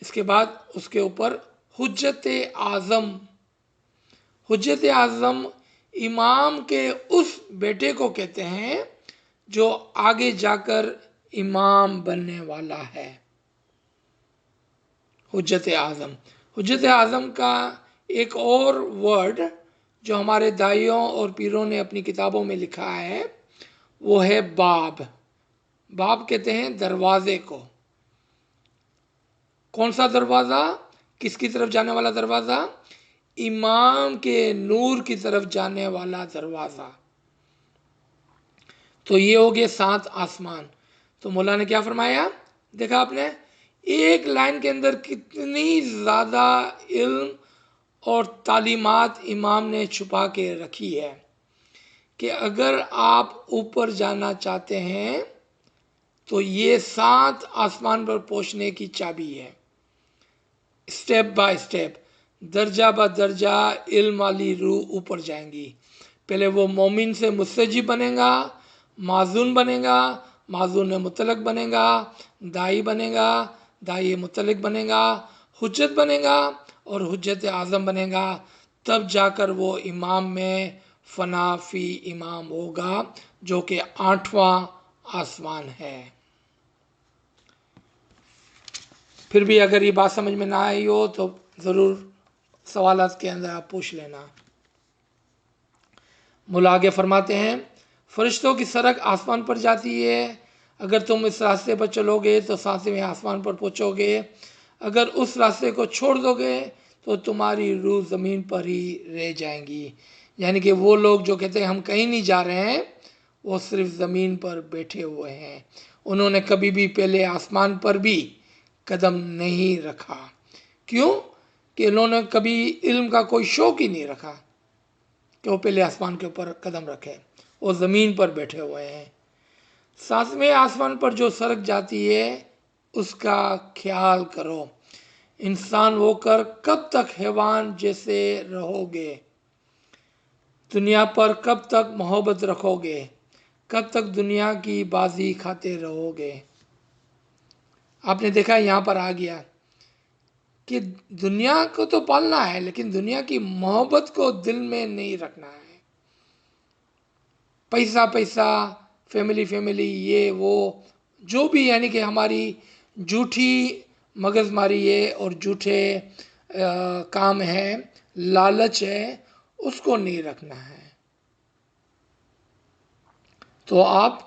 اس کے بعد اس کے اوپر حجت اعظم، حجت اعظم امام کے اس بیٹے کو کہتے ہیں جو آگے جا کر امام بننے والا ہے۔ حجت اعظم، حجت اعظم کا ایک اور ورڈ جو ہمارے دائیوں اور پیروں نے اپنی کتابوں میں لکھا ہے وہ ہے باب۔ باب کہتے ہیں دروازے کو۔ کون سا دروازہ؟ کس کی طرف جانے والا دروازہ؟ امام کے نور کی طرف جانے والا دروازہ۔ تو یہ ہو گئے 7 آسمان۔ تو مولا نے کیا فرمایا؟ دیکھا آپ نے ایک لائن کے اندر کتنی زیادہ علم اور تعلیمات امام نے چھپا کے رکھی ہے، کہ اگر آپ اوپر جانا چاہتے ہیں تو یہ 7 آسمان پر پہنچنے کی چابی ہے۔ اسٹیپ بائی اسٹیپ، درجہ با درجہ علم والی روح اوپر جائیں گی۔ پہلے وہ مومن سے مستجیب بنے گا، معزون بنے گا، معزون مطلق بنے گا، دائی بنے گا، دائی مطلق بنے گا، حجت بنے گا اور حجت اعظم بنے گا۔ تب جا کر وہ امام میں فنا فی امام ہوگا، جو کہ 8واں آسمان ہے۔ پھر بھی اگر یہ بات سمجھ میں نہ آئی ہو تو ضرور سوالات کے اندر آپ پوچھ لینا۔ مولا آگے فرماتے ہیں فرشتوں کی سرک آسمان پر جاتی ہے، اگر تم اس راستے پر چلو گے تو 7ویں آسمان پر پہنچو گے، اگر اس راستے کو چھوڑ دو گے تو تمہاری روح زمین پر ہی رہ جائیں گی۔ یعنی کہ وہ لوگ جو کہتے ہیں ہم کہیں نہیں جا رہے ہیں، وہ صرف زمین پر بیٹھے ہوئے ہیں، انہوں نے کبھی بھی پہلے آسمان پر بھی قدم نہیں رکھا۔ کیوں؟ کہ انہوں نے کبھی علم کا کوئی شوق ہی نہیں رکھا کہ وہ پہلے آسمان کے اوپر قدم رکھے، وہ زمین پر بیٹھے ہوئے ہیں۔ ساتویں آسمان پر جو سرک جاتی ہے اس کا خیال کرو۔ انسان ہو کر کب تک حیوان جیسے رہو گے؟ دنیا پر کب تک محبت رکھو گے؟ کب تک دنیا کی بازی کھاتے رہو گے؟ آپ نے دیکھا یہاں پر آ گیا کہ دنیا کو تو پالنا ہے لیکن دنیا کی محبت کو دل میں نہیں رکھنا ہے۔ پیسہ پیسہ، فیملی فیملی، یہ وہ جو بھی، یعنی کہ ہماری جھوٹی مغز ماری ہے اور جھوٹے کام ہے، لالچ ہے، اس کو نہیں رکھنا ہے۔ تو آپ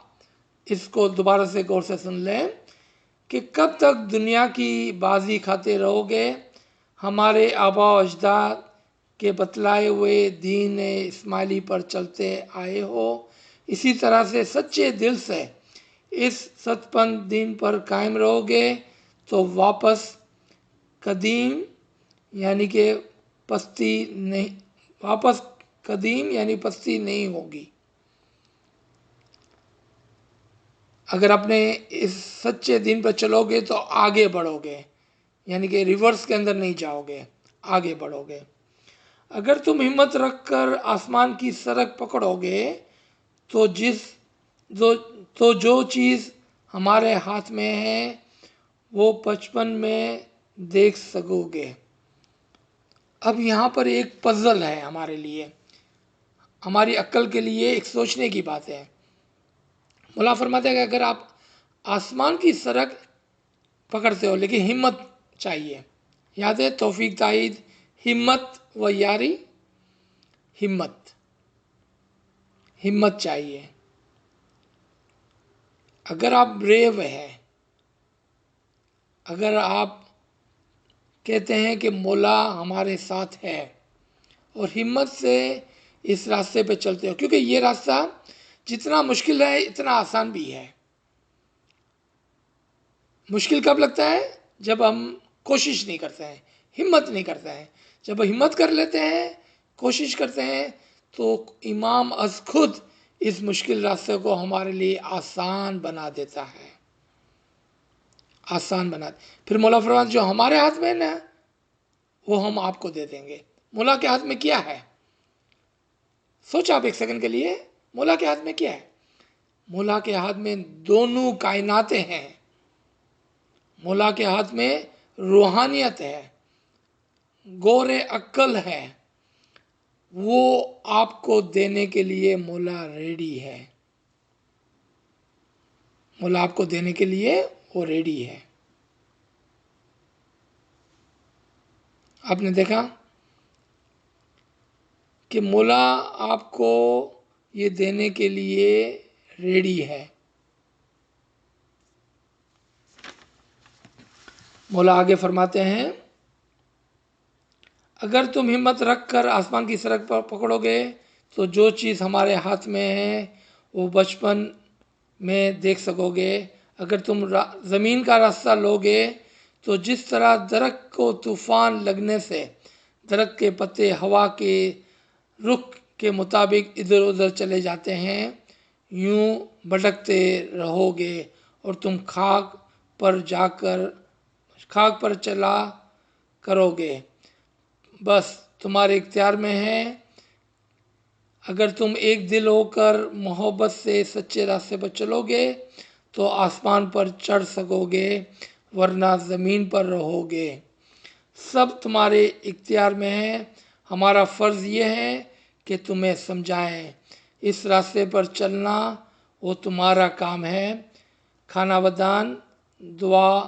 اس کو دوبارہ سے غور سے سن لیں کہ کب تک دنیا کی بازی کھاتے رہو گے؟ ہمارے آباء و اجداد کے بتلائے ہوئے دین اسماعیلی پر چلتے آئے ہو، اسی طرح سے سچے دل سے اس ست پند دین پر قائم رہو گے تو واپس قدیم یعنی پستی نہیں ہوگی۔ اگر اپنے اس سچے دین پر چلو گے تو آگے بڑھو گے، یعنی کہ ریورس کے اندر نہیں جاؤ گے، آگے بڑھو گے۔ اگر تم ہمت رکھ کر آسمان کی سڑک پکڑو گے تو جو چیز ہمارے ہاتھ میں ہے وہ بچپن میں دیکھ سکو گے۔ اب یہاں پر ایک پزل ہے ہمارے لیے، ہماری عقل کے لیے ایک سوچنے کی بات ہے۔ مولا فرماتے ہیں کہ اگر آپ آسمان کی سڑک پکڑتے ہو لیکن ہمت چاہیے، یاد ہے توفیق تائید، ہمت و یاری، ہمت چاہیے۔ اگر آپ بریو ہیں، اگر آپ کہتے ہیں کہ مولا ہمارے ساتھ ہے اور ہمت سے اس راستے پہ چلتے ہو، کیونکہ یہ راستہ جتنا مشکل ہے اتنا آسان بھی ہے۔ مشکل کب لگتا ہے؟ جب ہم کوشش نہیں کرتے ہیں، ہمت نہیں کرتے ہیں۔ جب ہمت کر لیتے ہیں، کوشش کرتے ہیں، تو امام از خود اس مشکل راستے کو ہمارے لیے آسان بنا دیتا ہے، آسان بنا۔ پھر مولا فرماتے جو ہمارے ہاتھ میں نا وہ ہم آپ کو دے دیں گے۔ مولا کے ہاتھ میں کیا ہے؟ سوچا آپ ایک سیکنڈ کے لیے، مولا کے ہاتھ میں کیا ہے؟ مولا کے ہاتھ میں دونوں کائناتیں ہیں۔ مولا کے ہاتھ میں روحانیت ہے، گور عقل ہے، وہ آپ کو دینے کے لیے مولا ریڈی ہے۔ مولا آپ کو دینے کے لیے وہ ریڈی ہے۔ آپ نے دیکھا کہ مولا آپ کو یہ دینے کے لیے ریڈی ہے۔ مولا آگے فرماتے ہیں اگر تم ہمت رکھ کر آسمان کی سڑک پر پکڑو گے تو جو چیز ہمارے ہاتھ میں ہے وہ بچپن میں دیکھ سکو گے۔ اگر تم زمین کا راستہ لو گے تو جس طرح درخت کو طوفان لگنے سے درخت کے پتے ہوا کے رخ کے مطابق ادھر ادھر چلے جاتے ہیں، یوں بھٹکتے رہو گے اور تم خاک پر چلا کرو گے، بس تمہارے اختیار میں ہے۔ اگر تم ایک دل ہو کر محبت سے سچے راستے پر چلو گے تو آسمان پر چڑھ سکو گے، ورنہ زمین پر رہو گے۔ سب تمہارے اختیار میں ہے، ہمارا فرض یہ ہے کہ تمہیں سمجھائیں۔ اس راستے پر چلنا وہ تمہارا کام ہے۔ کھانا ودان دعا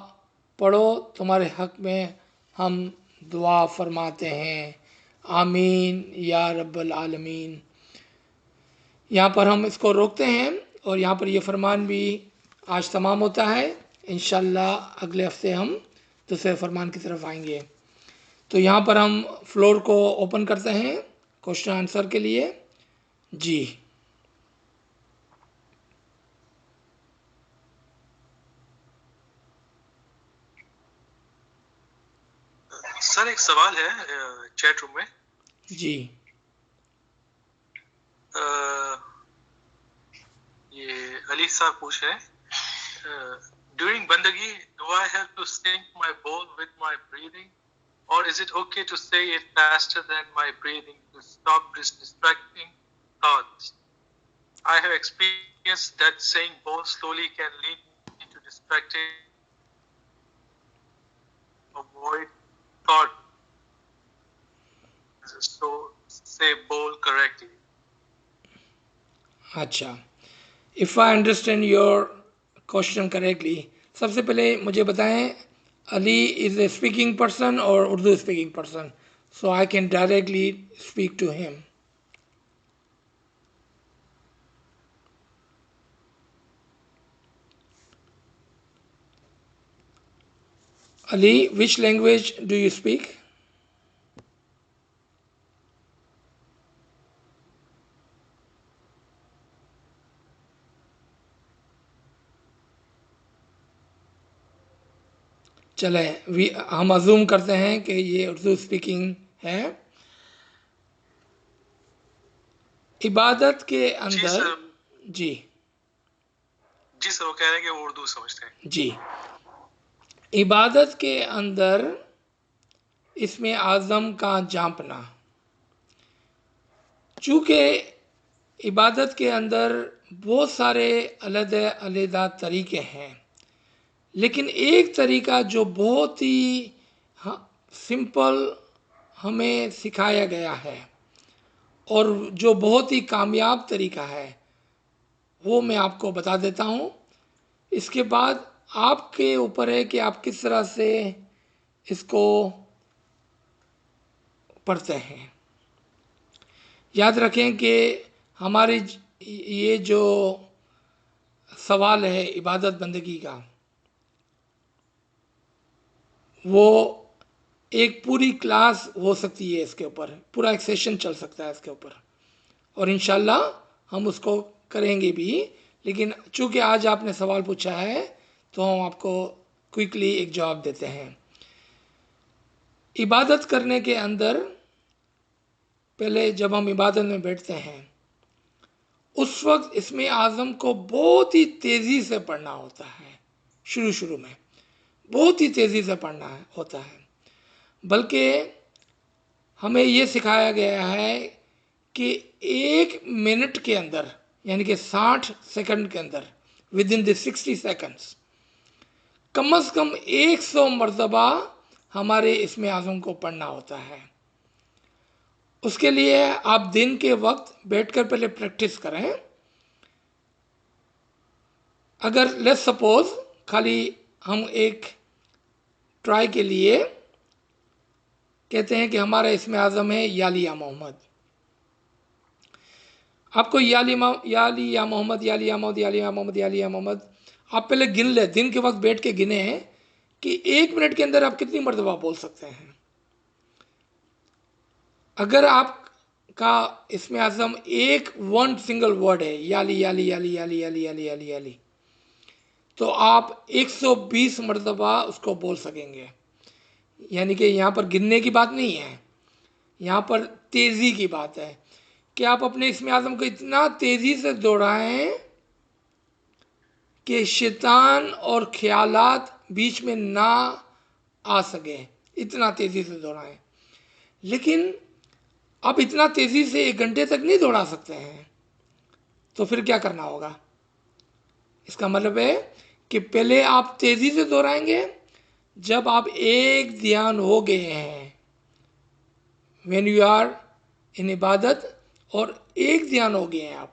پڑھو، تمہارے حق میں ہم دعا فرماتے ہیں، آمین یا رب العالمین۔ یہاں پر ہم اس کو روکتے ہیں اور یہاں پر یہ فرمان بھی آج تمام ہوتا ہے۔ انشاءاللہ اگلے ہفتے ہم دوسرے فرمان کی طرف آئیں گے۔ تو یہاں پر ہم فلور کو اوپن کرتے ہیں کوشچن آنسر کے لیے۔ جی سر ایک سوال ہے چیٹ روم میں. جی. یہ علی صاحب پوچھ رہے ہیں ڈیورنگ بندگی do I have to sync my بول وتھ مائی بریدنگ اور is it okay to say it faster than my breathing to stop this distracting thoughts. I have experienced that saying bowl slowly can lead me into distracted, avoid thought. So say bowl correctly. اچھا, if I understand your question correctly, سب سے پہلے مجھے بتائیں علی is a speaking person اور Urdu speaking person, so I can directly speak to him. Ali, which language do you speak? چلیں ہم ازوم کرتے ہیں کہ یہ اردو اسپیکنگ ہے. عبادت کے اندر جی سر وہ کہہ رہے ہیں کہ وہ اردو سمجھتے ہیں. جی, عبادت کے اندر اسم اعظم کا جانپنا, چونکہ عبادت کے اندر بہت سارے علیحدہ طریقے ہیں, لیکن ایک طریقہ جو بہت ہی سمپل ہمیں سکھایا گیا ہے اور جو بہت ہی کامیاب طریقہ ہے وہ میں آپ کو بتا دیتا ہوں. اس کے بعد آپ کے اوپر ہے کہ آپ کس طرح سے اس کو پڑھتے ہیں. یاد رکھیں کہ ہماری یہ جو سوال ہے عبادت بندگی کا, وہ ایک پوری کلاس ہو سکتی ہے, اس کے اوپر پورا ایک سیشن چل سکتا ہے اس کے اوپر, اور انشاءاللہ ہم اس کو کریں گے بھی. لیکن چونکہ آج آپ نے سوال پوچھا ہے تو ہم آپ کو کوئکلی ایک جواب دیتے ہیں. عبادت کرنے کے اندر پہلے جب ہم عبادت میں بیٹھتے ہیں اس وقت اسم اعظم کو بہت ہی تیزی سے پڑھنا ہوتا ہے. شروع میں بہت ہی تیزی سے پڑھنا ہوتا ہے, بلکہ ہمیں یہ سکھایا گیا ہے کہ 1 منٹ کے اندر یعنی کہ 60 سیکنڈ کے اندر within the 60 seconds کم از کم 100 مرتبہ ہمارے اسم اعظم کو پڑھنا ہوتا ہے. اس کے لیے آپ دن کے وقت بیٹھ کر پہلے پریکٹس کریں. اگر لیٹس سپوز خالی ہم ایک ٹرائی کے لیے کہتے ہیں کہ ہمارا اسم اعظم ہے یا علی یا محمد, آپ کو یا علی یا محمد یا علی یا محمد یا علی یا محمد یا علی یا محمد آپ پہلے گن لیں, دن کے وقت بیٹھ کے گنیں کہ 1 منٹ کے اندر آپ کتنی مرتبہ بول سکتے ہیں. اگر آپ کا اسم اعظم ایک سنگل ورڈ ہے یا علی یا علی یا علی یا علی یا علی یا علی یا علی یا علی, تو آپ 120 مرتبہ اس کو بول سکیں گے. یعنی کہ یہاں پر گننے کی بات نہیں ہے, یہاں پر تیزی کی بات ہے کہ آپ اپنے اسم اعظم کو اتنا تیزی سے دوہرائیں کہ شیطان اور خیالات بیچ میں نہ آ سکیں, اتنا تیزی سے دوہرائیں. لیکن آپ اتنا تیزی سے 1 گھنٹے تک نہیں دوڑا سکتے ہیں, تو پھر کیا کرنا ہوگا؟ اس کا مطلب ہے کہ پہلے آپ تیزی سے دوہرائیں گے جب آپ ایک دھیان ہو گئے ہیں, when you are in عبادت اور ایک دھیان ہو گئے ہیں آپ,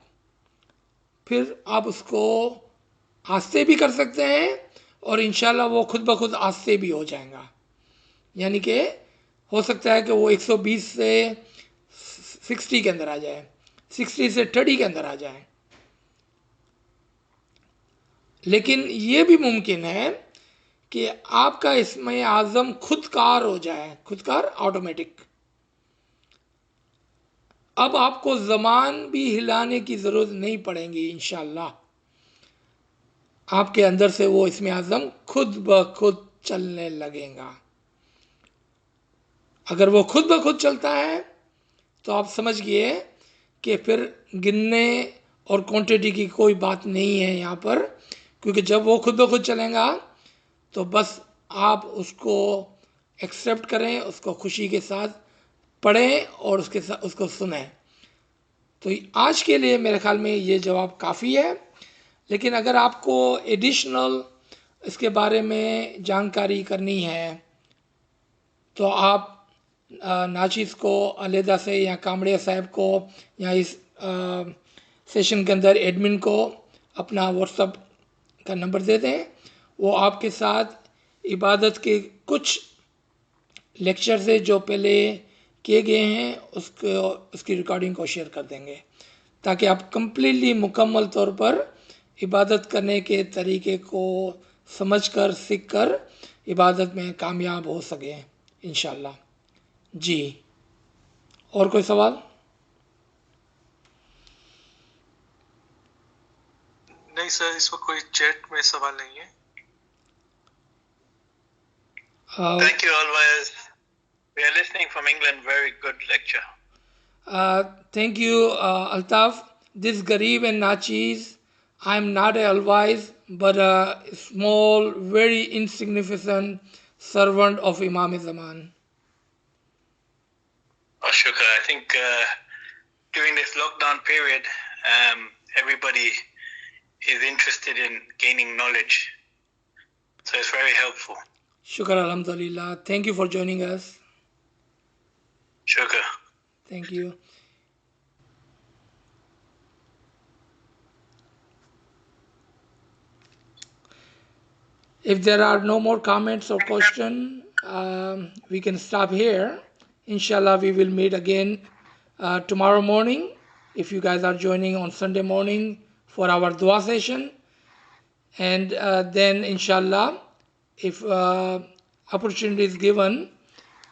پھر آپ اس کو آہستہ بھی کر سکتے ہیں اور انشاءاللہ وہ خود بخود آہستہ بھی ہو جائیں گا. یعنی کہ ہو سکتا ہے کہ وہ 120 سے 60 کے اندر آ جائے, 60 سے 30 کے اندر آ جائے. لیکن یہ بھی ممکن ہے کہ آپ کا اسم اعظم خود کار ہو جائے, خود کار آٹومیٹک. اب آپ کو زبان بھی ہلانے کی ضرورت نہیں پڑے گی انشاءاللہ, آپ کے اندر سے وہ اسم اعظم خود بخود چلنے لگے گا. اگر وہ خود بخود چلتا ہے تو آپ سمجھ گئے کہ پھر گننے اور کوانٹٹی کی کوئی بات نہیں ہے یہاں پر، کیونکہ جب وہ خود بخود چلیں گا تو بس آپ اس کو ایکسیپٹ کریں، اس کو خوشی کے ساتھ پڑھیں اور اس کو سنیں. تو آج کے لیے میرے خیال میں یہ جواب کافی ہے. لیکن اگر آپ کو ایڈیشنل اس کے بارے میں جانکاری کرنی ہے تو آپ ناچیز کو علیحدہ سے یا کامڑیا صاحب کو یا اس سیشن کے اندر ایڈمن کو اپنا واٹس ایپ کا نمبر دے دیں. وہ آپ کے ساتھ عبادت کے کچھ لیکچر سے جو پہلے کیے گئے ہیں اس کی ریکارڈنگ کو شیئر کر دیں گے، تاکہ آپ کمپلیٹلی مکمل طور پر عبادت کرنے کے طریقے کو سمجھ کر سیکھ کر عبادت میں کامیاب ہو سکیں انشاءاللہ. جی اور کوئی سوال؟ نہیں سر، اس وقت کوئی چیٹ میں سوال نہیں ہے. Thank you, always. We are listening from England. Very good lecture. Thank you, Altaf. This Garib and Nachis, I am not a alwise, but a small, very insignificant servant of Imam Zaman. Oh, shukr. I think during this lockdown period, everybody is interested in gaining knowledge. So it's very helpful. Shukr, alhamdulillah. Thank you for joining us. Shukr. Thank you. If there are no more comments or questions, we can stop here. Inshallah, we will meet again tomorrow morning, if you guys are joining on Sunday morning for our dua session. And then, inshallah, if opportunity is given,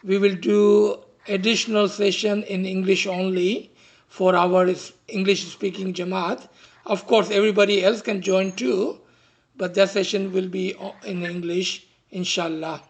we will do additional session in English only for our English-speaking Jamaat. Of course, everybody else can join too, but that session will be in English, inshallah.